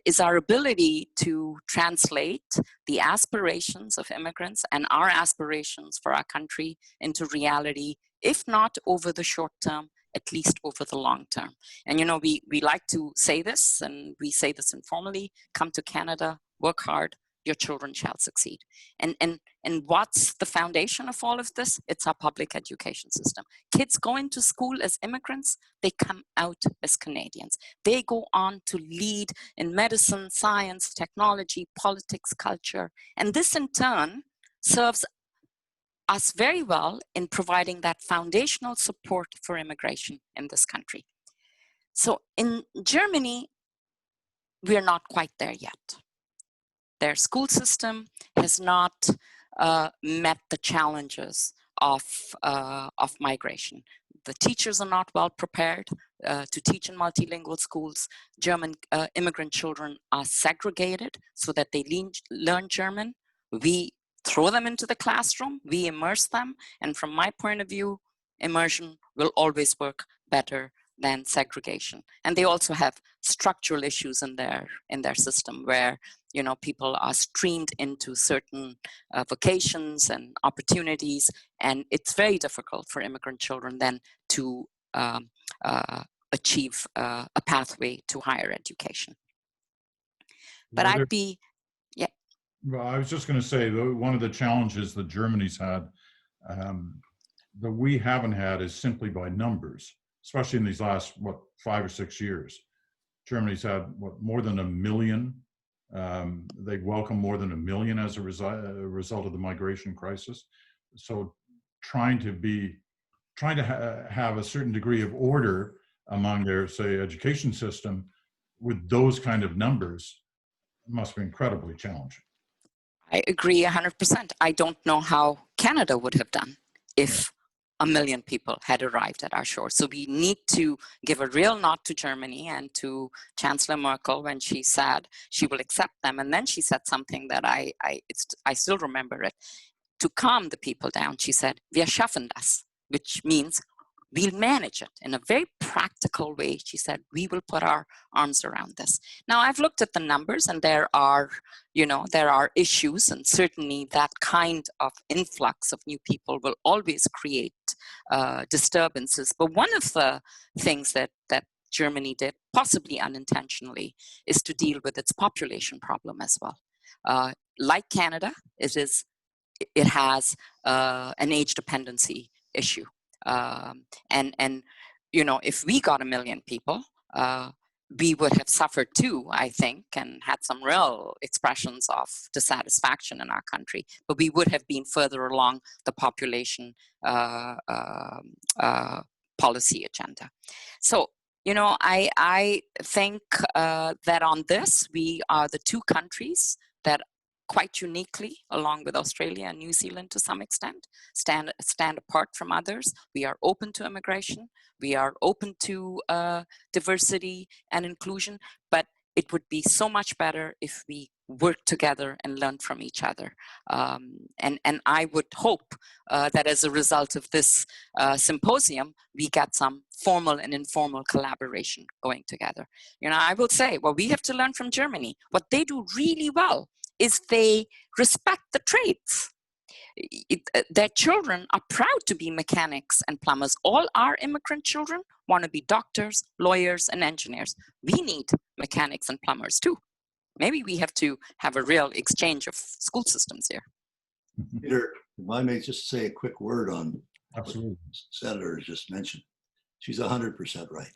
is our ability to translate the aspirations of immigrants and our aspirations for our country into reality, if not over the short term, at least over the long term. And we like to say this, and we say this informally: come to Canada, work hard, your children shall succeed. And what's the foundation of all of this? It's our public education system. Kids go into school as immigrants, they come out as Canadians. They go on to lead in medicine, science, technology, politics, culture. And this in turn serves us very well in providing that foundational support for immigration in this country. So in Germany, we're not quite there yet. Their school system has not met the challenges of migration. The teachers are not well prepared to teach in multilingual schools. German immigrant children are segregated so that they learn German. We throw them into the classroom, we immerse them, and from my point of view, immersion will always work better than segregation. And they also have structural issues in their system where, you know, people are streamed into certain vocations and opportunities, and it's very difficult for immigrant children then to achieve a pathway to higher education. But I'd be, yeah. Well, I was just going to say, one of the challenges that Germany's had that we haven't had is simply by numbers, especially in these last, 5 or 6 years. Germany's had, more than 1 million. They welcome more than 1 million as a result of the migration crisis. So trying to have a certain degree of order among their, say, education system with those kind of numbers must be incredibly challenging. I agree 100%. I don't know how Canada would have done if 1 million people had arrived at our shores. So we need to give a real nod to Germany and to Chancellor Merkel when she said she will accept them. And then she said something that I still remember it. To calm the people down, she said, "Wir schaffen das," which means we'll manage it in a very practical way. She said, we will put our arms around this. Now, I've looked at the numbers and there are issues, and certainly that kind of influx of new people will always create disturbances. But one of the things that Germany did, possibly unintentionally, is to deal with its population problem as well. Like Canada, it has an age dependency issue. And you know, if we got 1 million people, we would have suffered too, I think, and had some real expressions of dissatisfaction in our country, but we would have been further along the population policy agenda. So, you know, I think that on this, we are the 2 countries that quite uniquely, along with Australia and New Zealand to some extent, stand apart from others. We are open to immigration. We are open to diversity and inclusion, but it would be so much better if we worked together and learned from each other. And I would hope that as a result of this symposium, we get some formal and informal collaboration going together. You know, I will say, well, we have to learn from Germany. What they do really well is they respect the trades. Their children are proud to be mechanics and plumbers. All our immigrant children want to be doctors, lawyers, and engineers. We need mechanics and plumbers too. Maybe we have to have a real exchange of school systems here. Peter, if I may just say a quick word on Absolutely. what the Senator has just mentioned. She's 100% right.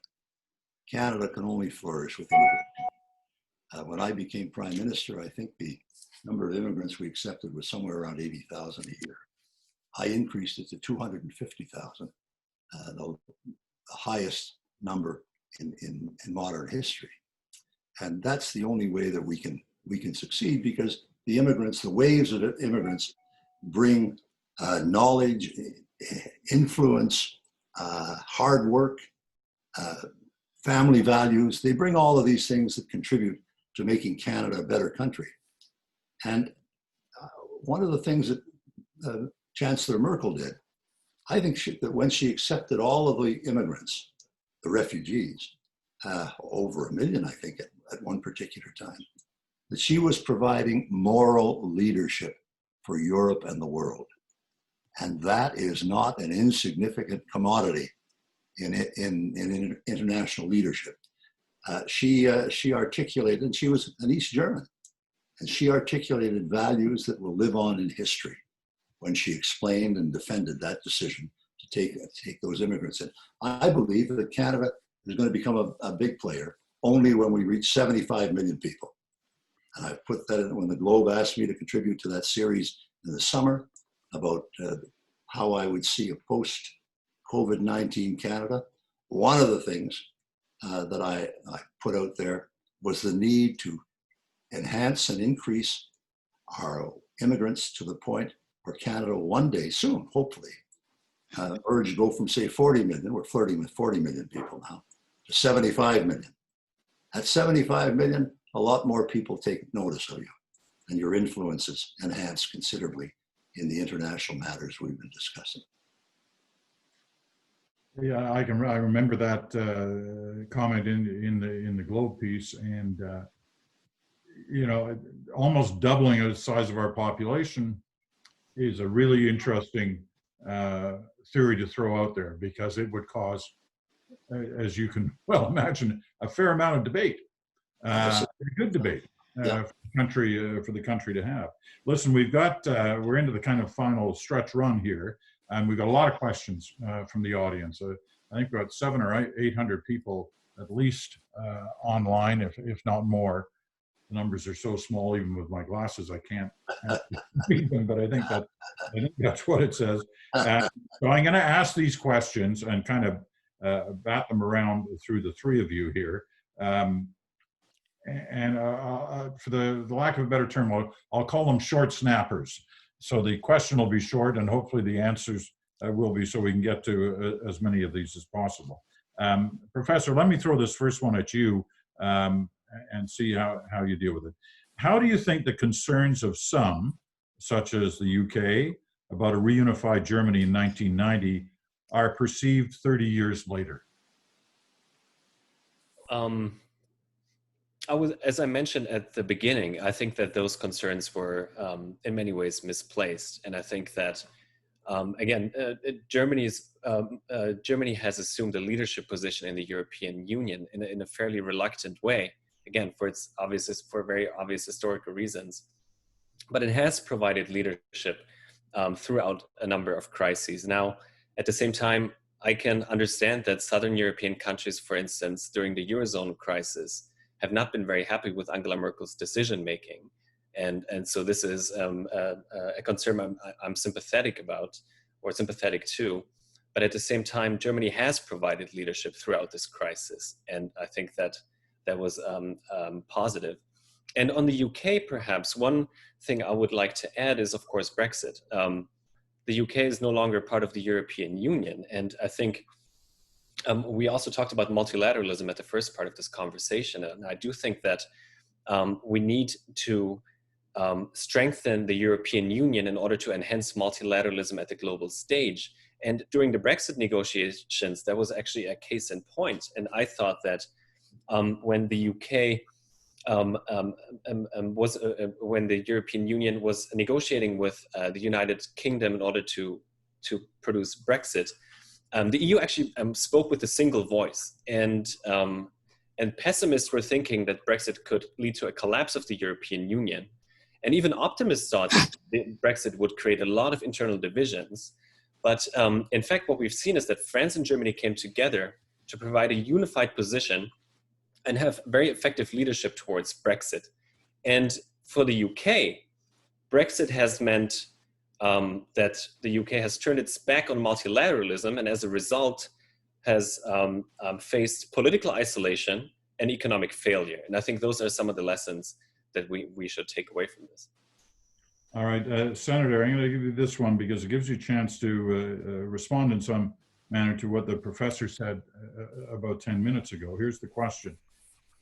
Canada can only flourish with immigrants. When I became Prime Minister, I think the number of immigrants we accepted was somewhere around 80,000 a year. I increased it to 250,000, the highest number in modern history. And that's the only way that we can succeed, because the immigrants, the waves of immigrants bring knowledge, influence, hard work, family values. They bring all of these things that contribute to making Canada a better country. And one of the things that Chancellor Merkel did, I think that when she accepted all of the immigrants, the refugees, over 1 million, I think, at one particular time, that she was providing moral leadership for Europe and the world. And that is not an insignificant commodity in international leadership. She articulated, and she was an East German, and she articulated values that will live on in history when she explained and defended that decision to take those immigrants in. I believe that Canada is going to become a big player only when we reach 75 million people. And I put that in when the Globe asked me to contribute to that series in the summer about how I would see a post-COVID-19 Canada, one of the things that I put out there was the need to enhance and increase our immigrants to the point where Canada one day soon, hopefully, urge to go from, say, 40 million, we're flirting with 40 million people now, to 75 million. At 75 million, a lot more people take notice of you, and your influence is enhanced considerably in the international matters we've been discussing. Yeah, I remember that comment in the Globe piece, and you know, almost doubling the size of our population is a really interesting theory to throw out there, because it would cause, as you can well imagine, a fair amount of debate, a good debate for the country to have. Listen, we've got we're into the kind of final stretch run here, and we've got a lot of questions from the audience. I think we've got 700 or 800 people at least online, if not more. The numbers are so small, even with my glasses, I can't read them, but I think that's what it says. So I'm going to ask these questions and kind of bat them around through the three of you here. For the lack of a better term, I'll call them short snappers. So the question will be short, and hopefully the answers will be, so we can get to as many of these as possible. Professor, let me throw this first one at you. And see how you deal with it. How do you think the concerns of some, such as the UK, about a reunified Germany in 1990 are perceived 30 years later? As I mentioned at the beginning, I think that those concerns were in many ways misplaced. And I think that, again, Germany has assumed a leadership position in the European Union in a fairly reluctant way. Again, for very obvious historical reasons, but it has provided leadership throughout a number of crises. Now, at the same time, I can understand that Southern European countries, for instance, during the Eurozone crisis, have not been very happy with Angela Merkel's decision-making. And so this is a concern I'm sympathetic about, or sympathetic to. But at the same time, Germany has provided leadership throughout this crisis. And I think that was positive. And on the UK, perhaps, one thing I would like to add is, of course, Brexit. The UK is no longer part of the European Union. And I think we also talked about multilateralism at the first part of this conversation. And I do think that we need to strengthen the European Union in order to enhance multilateralism at the global stage. And during the Brexit negotiations, that was actually a case in point. And I thought that when the UK when the European Union was negotiating with the United Kingdom in order to produce Brexit, the EU actually spoke with a single voice, and pessimists were thinking that Brexit could lead to a collapse of the European Union, and even optimists thought that Brexit would create a lot of internal divisions. But in fact, what we've seen is that France and Germany came together to provide a unified position and have very effective leadership towards Brexit. And for the UK, Brexit has meant that the UK has turned its back on multilateralism, and as a result has faced political isolation and economic failure. And I think those are some of the lessons that we should take away from this. All right, Senator, I'm going to give you this one because it gives you a chance to respond in some manner to what the professor said about 10 minutes ago. Here's the question.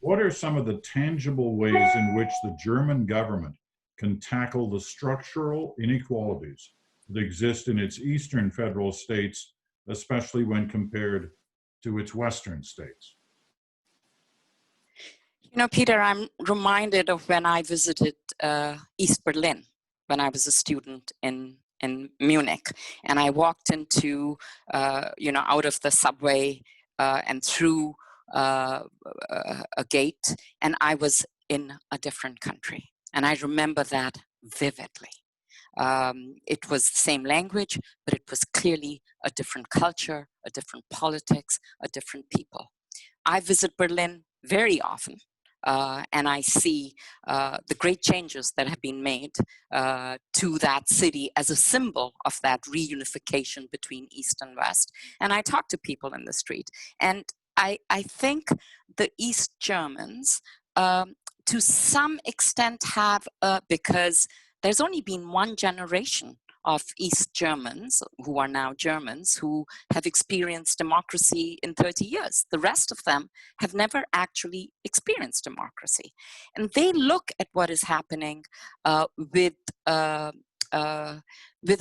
What are some of the tangible ways in which the German government can tackle the structural inequalities that exist in its eastern federal states, especially when compared to its western states? You know, Peter, I'm reminded of when I visited East Berlin when I was a student in Munich, and I walked into, out of the subway and through a gate, and I was in a different country. And I remember that vividly. It was the same language, but it was clearly a different culture, a different politics, a different people. I visit Berlin very often and I see the great changes that have been made to that city as a symbol of that reunification between East and West. And I talk to people in the street, and I think the East Germans, to some extent, have, because there's only been one generation of East Germans, who are now Germans, who have experienced democracy in 30 years. The rest of them have never actually experienced democracy. And they look at what is happening with a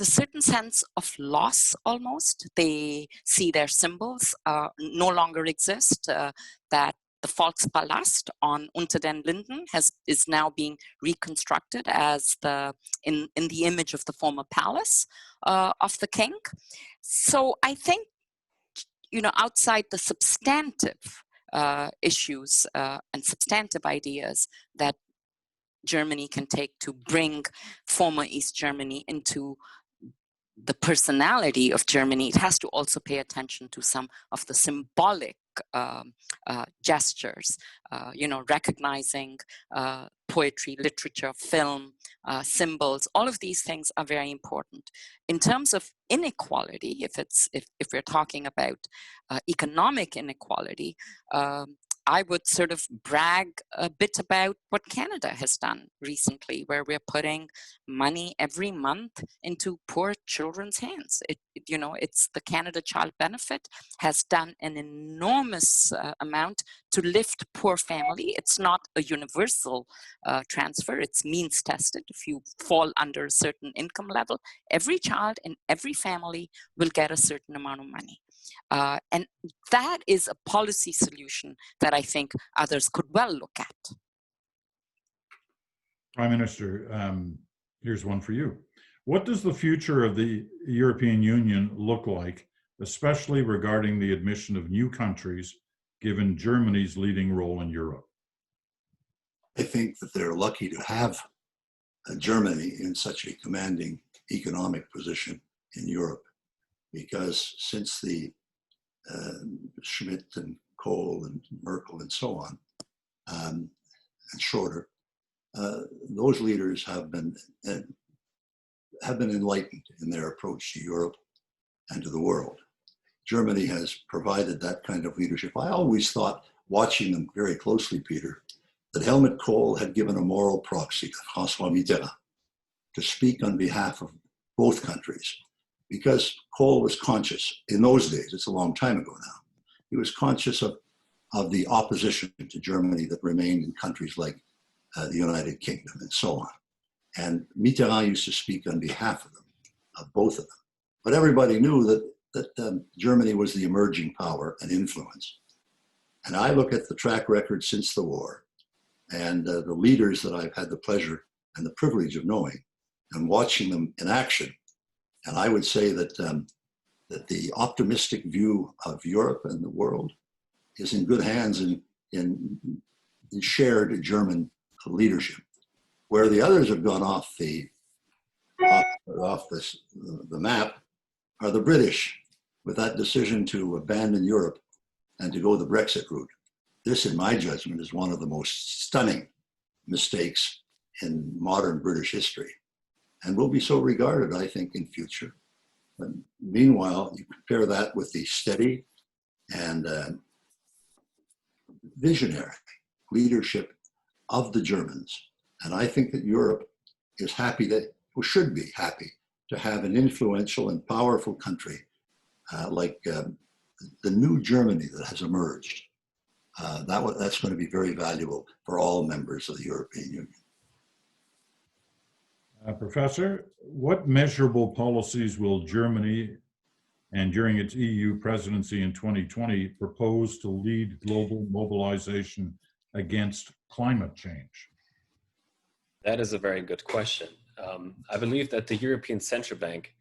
certain sense of loss almost. They see their symbols no longer exist, that the Volkspalast on Unter den Linden is now being reconstructed as in the image of the former palace of the king. So I think, outside the substantive issues and substantive ideas that Germany can take to bring former East Germany into the personality of Germany, it has to also pay attention to some of the symbolic gestures, recognizing poetry, literature, film, symbols. All of these things are very important. In terms of inequality, if we're talking about economic inequality, I would sort of brag a bit about what Canada has done recently, where we're putting money every month into poor children's hands. It's the Canada Child Benefit has done an enormous amount to lift poor family. It's not a universal transfer. It's means tested. If you fall under a certain income level, every child in every family will get a certain amount of money. And that is a policy solution that I think others could well look at. Prime Minister, here's one for you. What does the future of the European Union look like, especially regarding the admission of new countries, given Germany's leading role in Europe? I think that they're lucky to have Germany in such a commanding economic position in Europe, because since the Schmidt and Kohl and Merkel and so on, and Schroeder, those leaders have been enlightened in their approach to Europe and to the world. Germany has provided that kind of leadership. I always thought, watching them very closely, Peter, that Helmut Kohl had given a moral proxy to François Mitterrand to speak on behalf of both countries, because Kohl was conscious in those days, it's a long time ago now, he was conscious of the opposition to Germany that remained in countries like the United Kingdom and so on. And Mitterrand used to speak on behalf of them, of both of them. But everybody knew that Germany was the emerging power and influence. And I look at the track record since the war, and the leaders that I've had the pleasure and the privilege of knowing and watching them in action. And I would say that that the optimistic view of Europe and the world is in good hands in shared German leadership. Where the others have gone off the map are the British, with that decision to abandon Europe and to go the Brexit route. This, in my judgment, is one of the most stunning mistakes in modern British history, and will be so regarded, I think, in future. But meanwhile, you compare that with the steady and visionary leadership of the Germans. And I think that Europe is happy or should be happy to have an influential and powerful country like the new Germany that has emerged. That's going to be very valuable for all members of the European Union. Professor, what measurable policies will Germany, and during its EU presidency in 2020, propose to lead global mobilization against climate change? That is a very good question. I believe that the European Central Bank,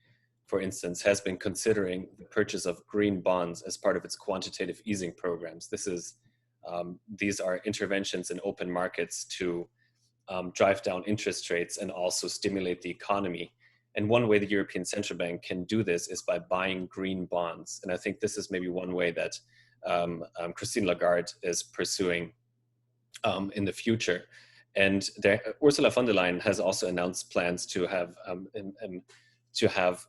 for instance, has been considering the purchase of green bonds as part of its quantitative easing programs. These are interventions in open markets to drive down interest rates and also stimulate the economy. And one way the European Central Bank can do this is by buying green bonds. And I think this is maybe one way that Christine Lagarde is pursuing in the future. And Ursula von der Leyen has also announced plans to have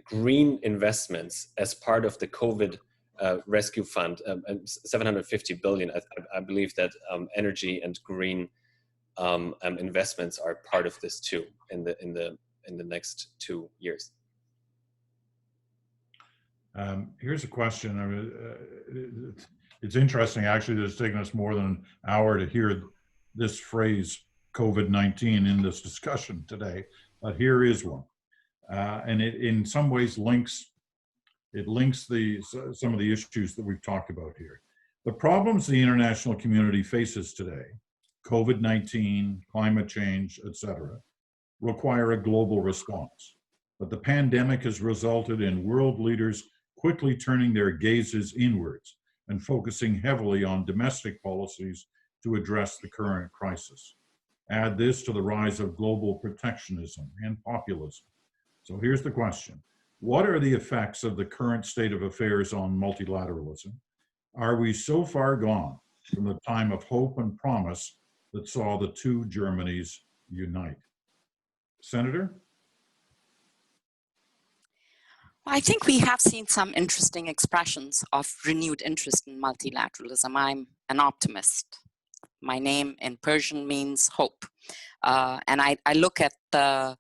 green investments as part of the COVID rescue fund, 750 billion. I believe that energy and green investments are part of this too in the next 2 years. Here's a question. It's interesting, actually, that it's taken us more than an hour to hear this phrase COVID-19 in this discussion today, but here is one. And it in some ways links some of the issues that we've talked about here. The problems the international community faces today, COVID-19, climate change, etc., require a global response. But the pandemic has resulted in world leaders quickly turning their gazes inwards and focusing heavily on domestic policies to address the current crisis. Add this to the rise of global protectionism and populism. So here's the question. What are the effects of the current state of affairs on multilateralism? Are we so far gone from the time of hope and promise that saw the two Germanys unite? Senator? I think we have seen some interesting expressions of renewed interest in multilateralism. I'm an optimist. My name in Persian means hope, and I look at the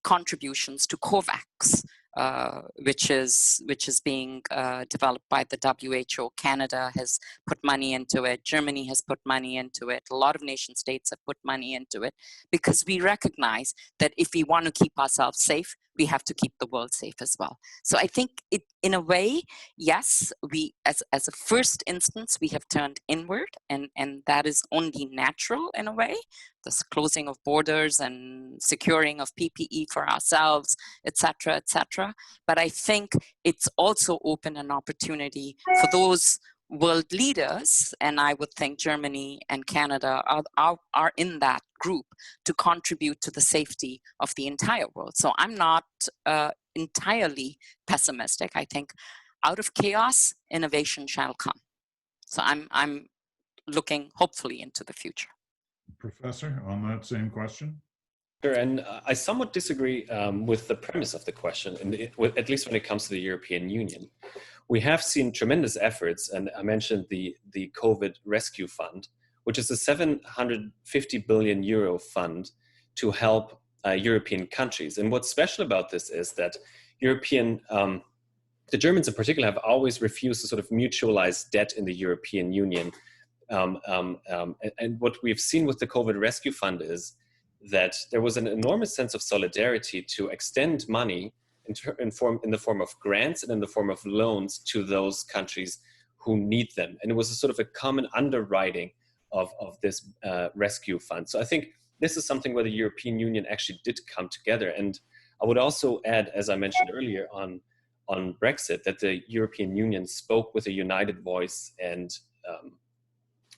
contributions to COVAX, which is being developed by the WHO. Canada has put money into it. Germany has put money into it. A lot of nation states have put money into it because we recognize that if we want to keep ourselves safe, we have to keep the world safe as well. So I think it, in a way, yes, we, as a first instance, we have turned inward, and that is only natural in a way. This closing of borders and securing of PPE for ourselves, etc., etc. But I think it's also opened an opportunity for those world leaders, and I would think Germany and Canada are in that group, to contribute to the safety of the entire world. So I'm not entirely pessimistic. I think out of chaos, innovation shall come. So I'm looking hopefully into the future. Professor, on that same question? Sure, and I somewhat disagree with the premise of the question, and at least when it comes to the European Union. We have seen tremendous efforts, and I mentioned the COVID Rescue Fund, which is a 750 billion euro fund to help European countries. And what's special about this is that the Germans in particular have always refused to sort of mutualize debt in the European Union. And what we've seen with the COVID Rescue Fund is that there was an enormous sense of solidarity to extend money in the form of grants and in the form of loans to those countries who need them. And it was a sort of a common underwriting of this rescue fund. So I think this is something where the European Union actually did come together. And I would also add, as I mentioned earlier on Brexit, that the European Union spoke with a united voice and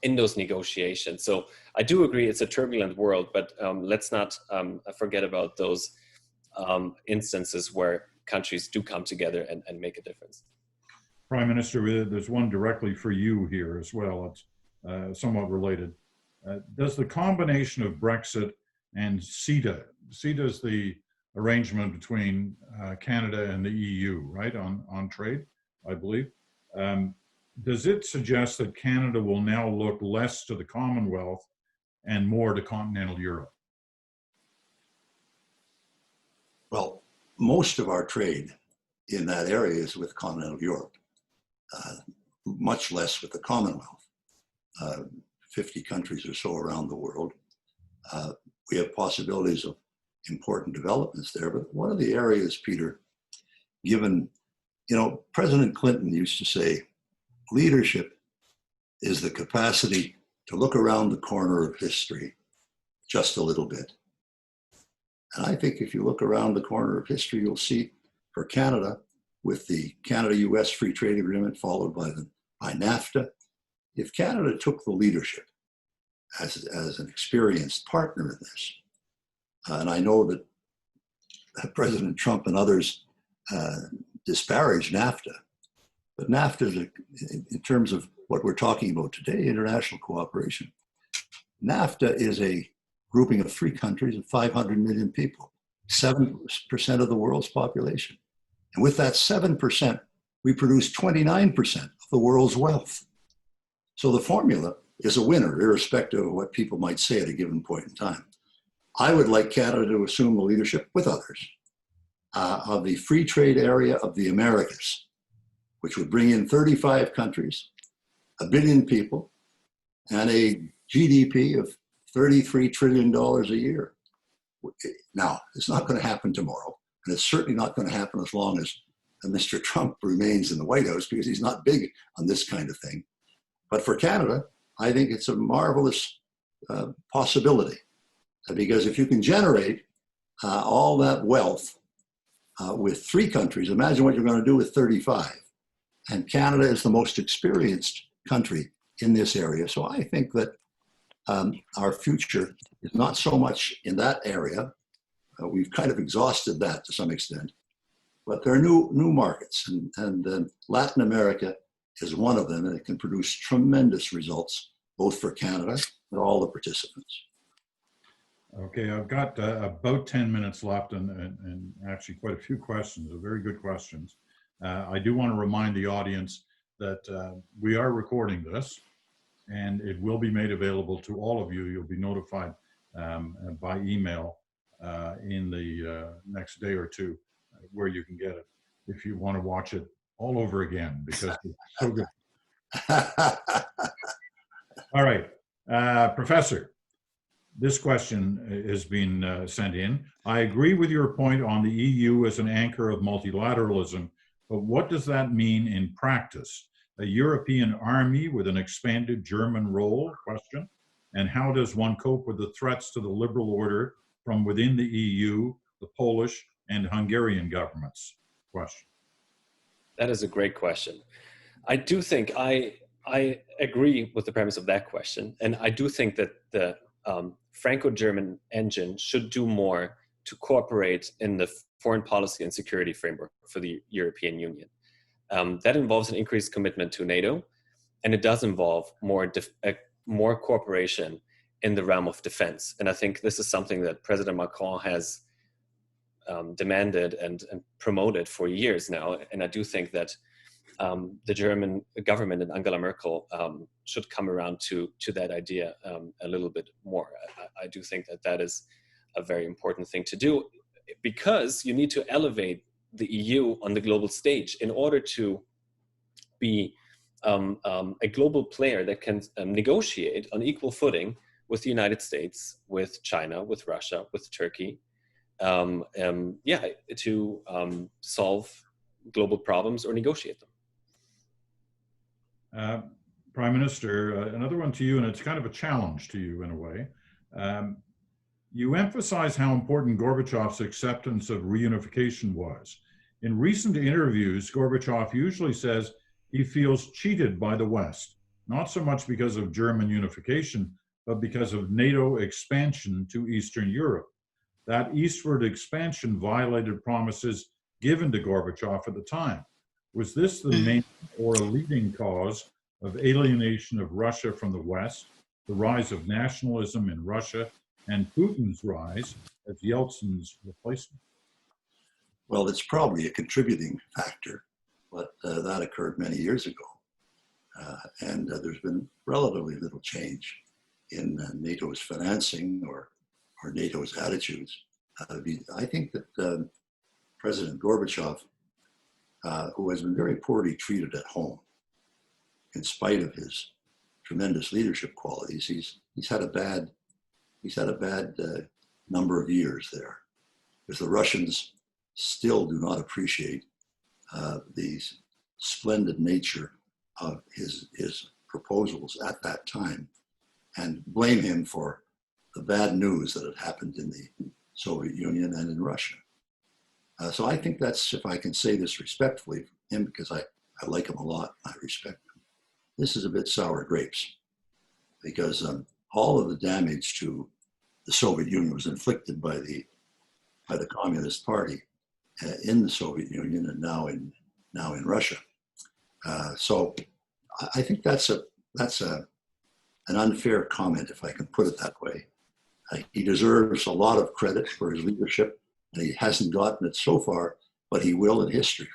in those negotiations. So I do agree it's a turbulent world, but let's not forget about those instances where countries do come together and make a difference. Prime Minister, there's one directly for you here as well. It's somewhat related. Does the combination of Brexit and CETA is the arrangement between Canada and the EU, right, on trade, I believe. Does it suggest that Canada will now look less to the Commonwealth and more to continental Europe? Well, most of our trade in that area is with continental Europe, much less with the Commonwealth. 50 countries or so around the world. We have possibilities of important developments there, but one of the areas, Peter, given, President Clinton used to say, leadership is the capacity to look around the corner of history just a little bit. And I think if you look around the corner of history, you'll see for Canada, with the Canada-US Free Trade Agreement followed by NAFTA, if Canada took the leadership as an experienced partner in this, and I know that President Trump and others disparage NAFTA, but NAFTA, in terms of what we're talking about today, international cooperation. NAFTA is a grouping of 3 countries and 500 million people, 7% of the world's population. And with that 7%, we produce 29% of the world's wealth. So the formula is a winner, irrespective of what people might say at a given point in time. I would like Canada to assume the leadership with others of the free trade area of the Americas, which would bring in 35 countries, 1 billion people, and a GDP of $33 trillion a year. Now, it's not going to happen tomorrow, and it's certainly not going to happen as long as Mr. Trump remains in the White House, because he's not big on this kind of thing. But for Canada, I think it's a marvelous possibility, because if you can generate all that wealth with 3 countries, imagine what you're going to do with 35. And Canada is the most experienced country in this area. So I think that our future is not so much in that area. We've kind of exhausted that to some extent. But there are new markets, and Latin America is one of them, and it can produce tremendous results, both for Canada and all the participants. Okay, I've got about 10 minutes left, and actually quite a few questions, very good questions. I do want to remind the audience that we are recording this, and it will be made available to all of you. You'll be notified by email in the next day or two where you can get it if you want to watch it all over again, because it's so good. All right, Professor, this question has been sent in. I agree with your point on the EU as an anchor of multilateralism, but what does that mean in practice? A European army with an expanded German role, question? And how does one cope with the threats to the liberal order from within the EU, the Polish and Hungarian governments, question? That is a great question. I do think I agree with the premise of that question. And I do think that the Franco-German engine should do more to cooperate in the foreign policy and security framework for the European Union. That involves an increased commitment to NATO, and it does involve more cooperation in the realm of defense. And I think this is something that President Macron has demanded and promoted for years now. And I do think that the German government and Angela Merkel should come around to that idea a little bit more. I do think that that is a very important thing to do, because you need to elevate the EU on the global stage in order to be a global player that can negotiate on equal footing with the United States, with China, with Russia, with Turkey, to solve global problems or negotiate them. Prime Minister, another one to you, and it's kind of a challenge to you in a way. You emphasize how important Gorbachev's acceptance of reunification was. In recent interviews, Gorbachev usually says he feels cheated by the West, not so much because of German unification, but because of NATO expansion to Eastern Europe. That eastward expansion violated promises given to Gorbachev at the time. Was this the main or a leading cause of alienation of Russia from the West, the rise of nationalism in Russia, and Putin's rise as Yeltsin's replacement? Well, it's probably a contributing factor, but that occurred many years ago. And there's been relatively little change in NATO's financing or NATO's attitudes. I think that President Gorbachev, who has been very poorly treated at home, in spite of his tremendous leadership qualities, he's had a bad number of years there, because the Russians still do not appreciate the splendid nature of his proposals at that time, and blame him for the bad news that had happened in the Soviet Union and in Russia. So I think that's, if I can say this respectfully, him, because I like him a lot, I respect him. This is a bit sour grapes, because all of the damage to the Soviet Union was inflicted by the Communist Party in the Soviet Union and now in Russia. So I think that's an unfair comment, if I can put it that way. He deserves a lot of credit for his leadership, and he hasn't gotten it so far, but he will in history.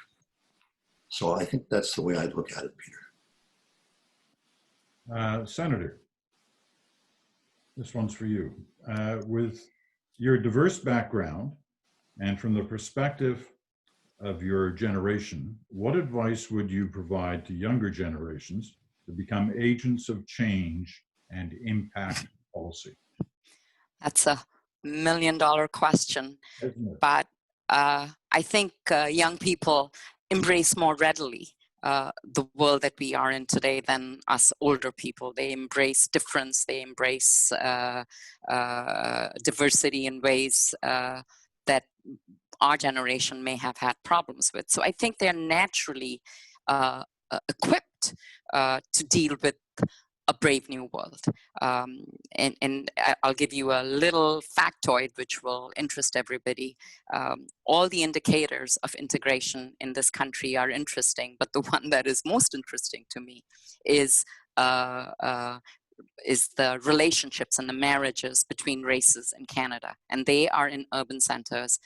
So I think that's the way I'd look at it, Peter. Senator, this one's for you. With your diverse background and from the perspective of your generation, what advice would you provide to younger generations to become agents of change and impact policy? That's a $1 million question, but I think young people embrace more readily the world that we are in today than us older people. They embrace difference, they embrace diversity in ways that our generation may have had problems with. So I think they're naturally equipped to deal with a brave new world. And I'll give you a little factoid which will interest everybody. All the indicators of integration in this country are interesting, but the one that is most interesting to me is the relationships and the marriages between races in Canada. And they are in urban centers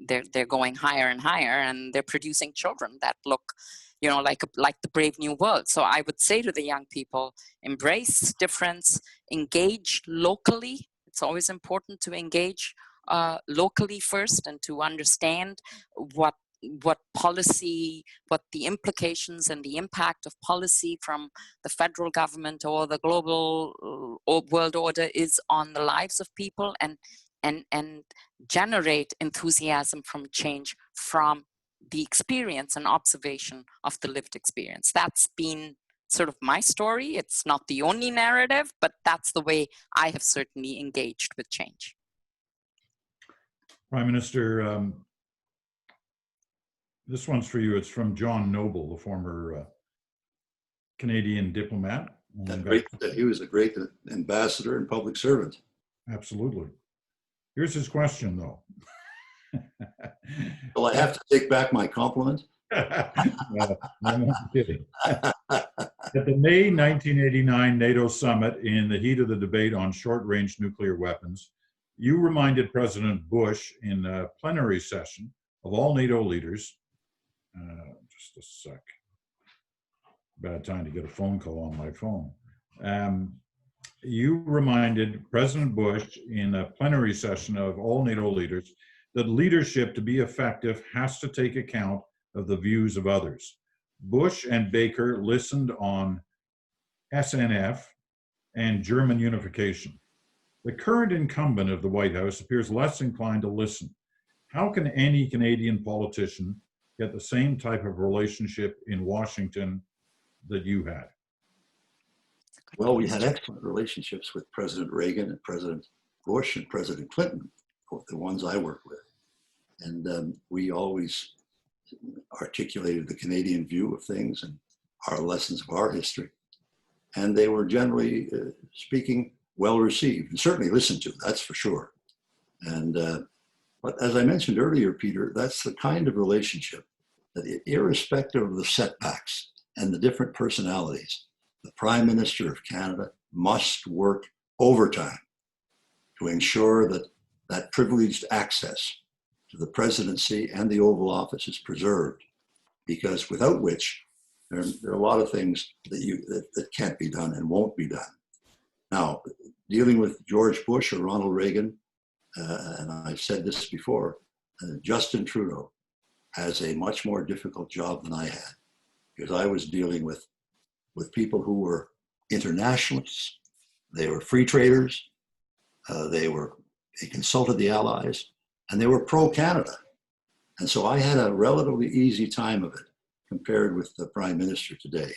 they're going higher and higher, and they're producing children that look, you know, like the brave new world. So I would say to the young people, embrace difference, engage locally. It's always important to engage locally first and to understand what policy, what the implications and the impact of policy from the federal government or the global world order is on the lives of people, and generate enthusiasm from change from the experience and observation of the lived experience. That's been sort of my story. It's not the only narrative, but that's the way I have certainly engaged with change. Prime Minister, this one's for you. It's from John Noble, the former Canadian diplomat. He was a great ambassador and public servant. Absolutely. Here's his question, though. Well, I have to take back my compliment. No, I'm not kidding. At the May 1989 NATO summit, in the heat of the debate on short-range nuclear weapons, you reminded President Bush in a plenary session of all NATO leaders, just a sec, bad time to get a phone call on my phone. You reminded President Bush in a plenary session of all NATO leaders that leadership, to be effective, has to take account of the views of others. Bush and Baker listened on SNF and German unification. The current incumbent of the White House appears less inclined to listen. How can any Canadian politician get the same type of relationship in Washington that you had? Well, we had excellent relationships with President Reagan and President Bush and President Clinton, the ones I worked with. And we always articulated the Canadian view of things and our lessons of our history. And they were generally speaking well received and certainly listened to, that's for sure. And but as I mentioned earlier, Peter, that's the kind of relationship that, irrespective of the setbacks and the different personalities, the Prime Minister of Canada must work overtime to ensure that that privileged access to the presidency and the Oval Office is preserved, because without which there are a lot of things that can't be done and won't be done. Now, dealing with George Bush or Ronald Reagan, and I've said this before, Justin Trudeau has a much more difficult job than I had, because I was dealing with people who were internationalists, they were free traders, they consulted the Allies, and they were pro-Canada. And so I had a relatively easy time of it compared with the Prime Minister today.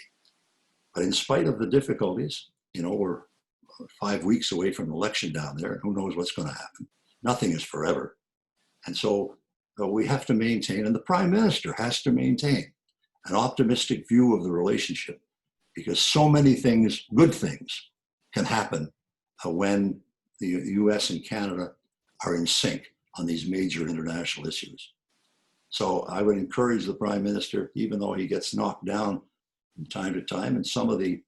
But in spite of the difficulties, you know, we're 5 weeks away from an election down there, and who knows what's going to happen. Nothing is forever. And so we have to maintain, and the Prime Minister has to maintain, an optimistic view of the relationship, because so many things, good things, can happen when the US and Canada are in sync on these major international issues. So I would encourage the Prime Minister, even though he gets knocked down from time to time, and some of the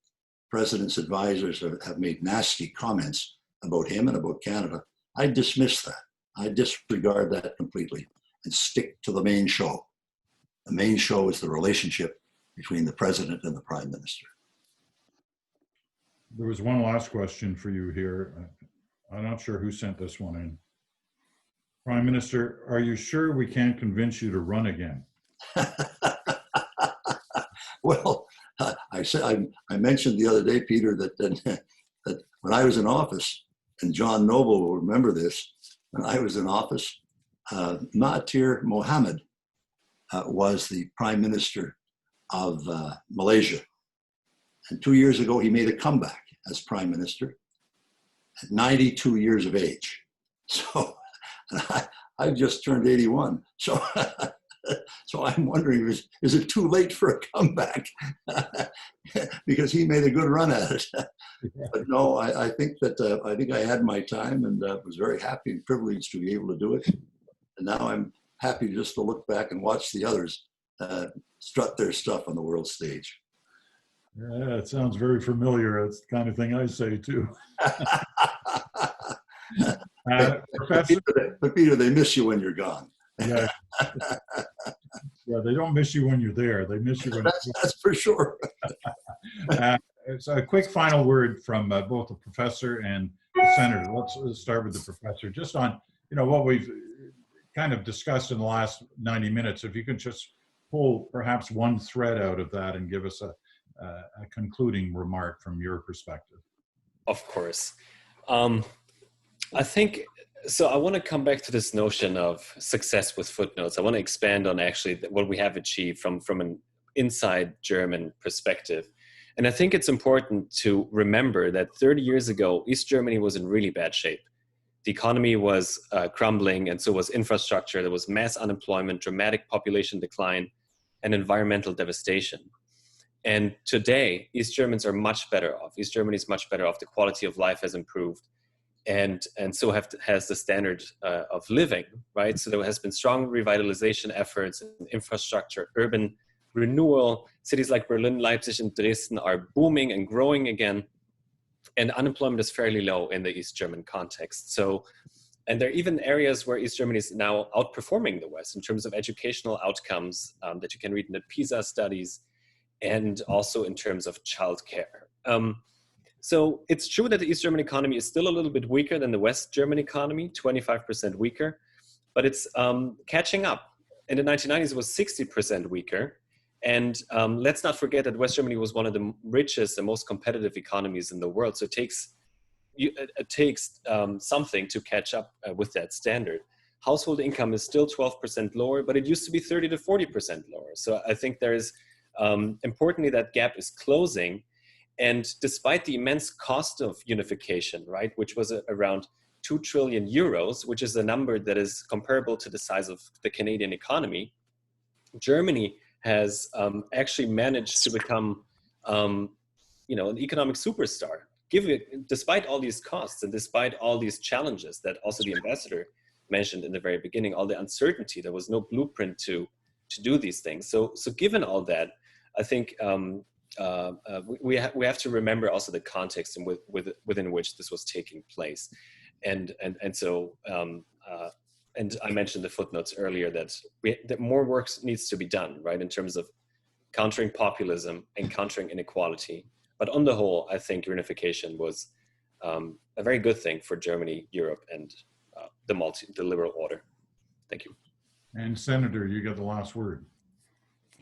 president's advisors have made nasty comments about him and about Canada. I dismiss that. I disregard that completely and stick to the main show. The main show is the relationship between the president and the prime minister. There was one last question for you here. I'm not sure who sent this one in. Prime Minister, are you sure we can't convince you to run again? Well, I mentioned the other day, Peter, that when I was in office, and John Noble will remember this, when I was in office, Mahathir Mohamad was the prime minister of Malaysia. And 2 years ago, he made a comeback as prime minister at 92 years of age. So I just turned 81. So, so I'm wondering, is it too late for a comeback? Because he made a good run at it. But no, I think that I think I had my time, and was very happy and privileged to be able to do it. And now I'm happy just to look back and watch the others strut their stuff on the world stage. Yeah, it sounds very familiar. It's the kind of thing I say too. Professor, but Peter, they miss you when you're gone. Yeah. Yeah, they don't miss you when you're there. They miss you when that's for sure. So a quick final word from both the professor and the senator. Let's start with the professor. Just on, what we've kind of discussed in the last 90 minutes. If you can just pull perhaps one thread out of that and give us a concluding remark from your perspective. Of course. I think, so I want to come back to this notion of success with footnotes. I want to expand on actually what we have achieved from an inside German perspective. And I think it's important to remember that 30 years ago, East Germany was in really bad shape. The economy was crumbling, and so was infrastructure. There was mass unemployment, dramatic population decline, and environmental devastation. And today, East Germans are much better off. East Germany is much better off. The quality of life has improved. And so has the standard of living, right? So there has been strong revitalization efforts in infrastructure, urban renewal. Cities like Berlin, Leipzig, and Dresden are booming and growing again. And unemployment is fairly low in the East German context. So, and there are even areas where East Germany is now outperforming the West in terms of educational outcomes that you can read in the PISA studies, and also in terms of childcare. So it's true that the East German economy is still a little bit weaker than the West German economy, 25% weaker, but it's catching up. In the 1990s, it was 60% weaker. And let's not forget that West Germany was one of the richest and most competitive economies in the world. So it takes something to catch up with that standard. Household income is still 12% lower, but it used to be 30 to 40% lower. So I think there is, importantly, that gap is closing. And despite the immense cost of unification, right, which was around 2 trillion euros, which is a number that is comparable to the size of the Canadian economy, Germany has actually managed to become, an economic superstar. Despite all these costs and despite all these challenges that also the ambassador mentioned in the very beginning, all the uncertainty, there was no blueprint to do these things. So given all that, I think we have to remember also the context within which this was taking place, and I mentioned the footnotes earlier that more work needs to be done, right, in terms of countering populism and countering inequality. But on the whole, I think reunification was a very good thing for Germany, Europe, and the liberal order. Thank you. And Senator, you got the last word.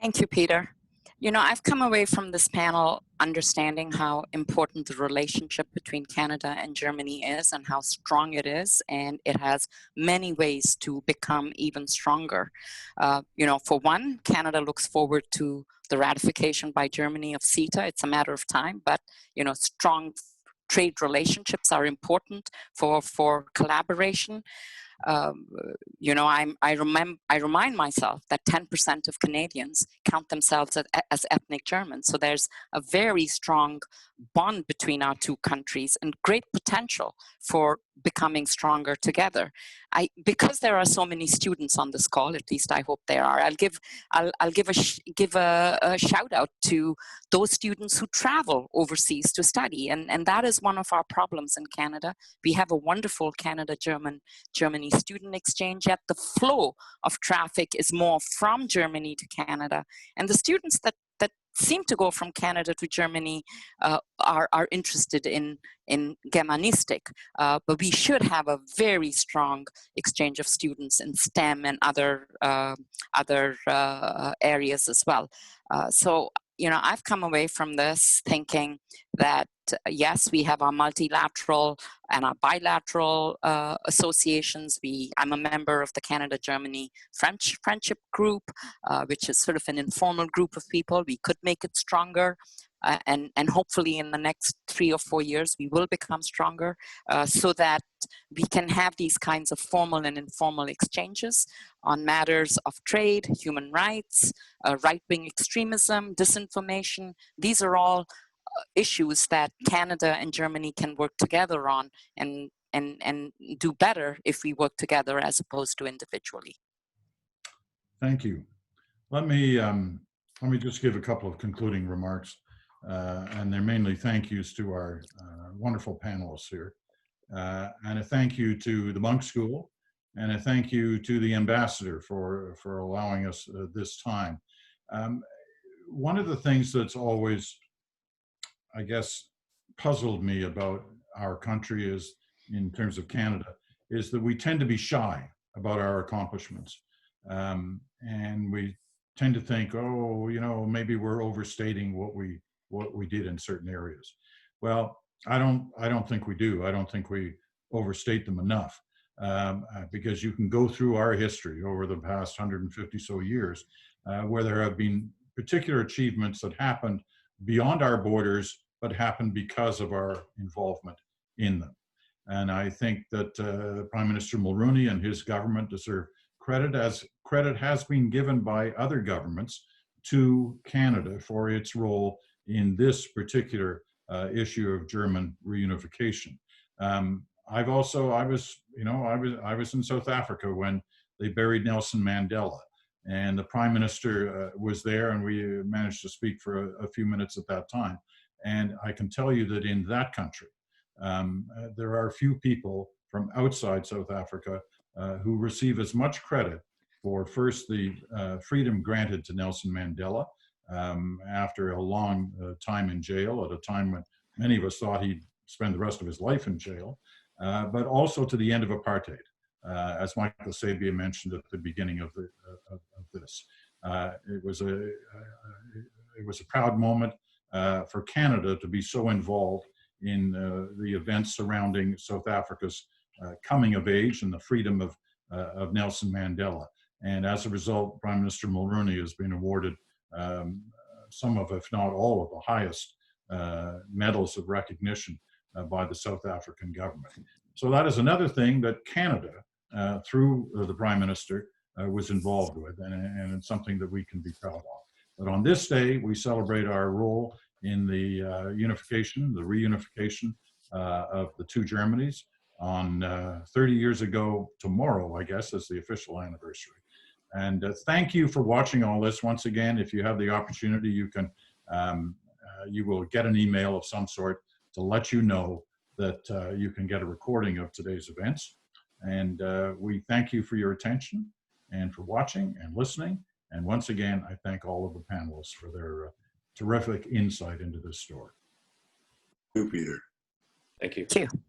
Thank you, Peter. I've come away from this panel understanding how important the relationship between Canada and Germany is and how strong it is, and it has many ways to become even stronger. For one, Canada looks forward to the ratification by Germany of CETA. It's a matter of time, but strong trade relationships are important for collaboration. I remind myself that 10% of Canadians count themselves as ethnic Germans. So there's a very strong bond between our two countries and great potential for becoming stronger together. Because there are so many students on this call, at least I hope there are, I'll give a shout out to those students who travel overseas to study, and that is one of our problems in Canada. We have a wonderful Canada-Germany student exchange, yet the flow of traffic is more from Germany to Canada, and the students that seem to go from Canada to Germany are interested in Germanistic, but we should have a very strong exchange of students in STEM and other areas as well. So, you know, I've come away from this thinking that yes, we have our multilateral and our bilateral associations. I'm a member of the Canada-Germany Friendship Group, which is sort of an informal group of people. We could make it stronger. And hopefully in the next 3 or 4 years, we will become stronger so that we can have these kinds of formal and informal exchanges on matters of trade, human rights, right-wing extremism, disinformation. These are all issues that Canada and Germany can work together on and do better if we work together as opposed to individually. Thank you. Let me just give a couple of concluding remarks. And they're mainly thank yous to our wonderful panelists here. And a thank you to the Monk School, and a thank you to the ambassador for allowing us this time. One of the things that's always, I guess, puzzled me about our country is, in terms of Canada, is that we tend to be shy about our accomplishments. And we tend to think, oh, you know, maybe we're overstating what we did in certain areas. Well, I don't think we do. I don't think we overstate them enough, because you can go through our history over the past 150 so years, where there have been particular achievements that happened beyond our borders, but happened because of our involvement in them. And I think that Prime Minister Mulroney and his government deserve credit, as credit has been given by other governments to Canada for its role in this particular issue of German reunification. I was in South Africa when they buried Nelson Mandela, and the Prime Minister was there, and we managed to speak for a few minutes at that time. And I can tell you that in that country, there are few people from outside South Africa who receive as much credit for first the freedom granted to Nelson Mandela after a long time in jail, at a time when many of us thought he'd spend the rest of his life in jail, but also to the end of apartheid, as Michael Sabia mentioned at the beginning of this. It was a proud moment for Canada to be so involved in the events surrounding South Africa's coming of age and the freedom of Nelson Mandela. And as a result, Prime Minister Mulroney has been awarded some of, if not all of, the highest medals of recognition by the South African government. So that is another thing that Canada, through the Prime Minister, was involved with, and it's something that we can be proud of. But on this day, we celebrate our role in the unification, the reunification of the two Germanys on 30 years ago tomorrow, I guess, is the official anniversary. And thank you for watching all this. Once again, if you have the opportunity, you can, you will get an email of some sort to let you know that you can get a recording of today's events. And we thank you for your attention and for watching and listening. And once again, I thank all of the panelists for their terrific insight into this story. Thank you, Peter. Thank you. Thank you.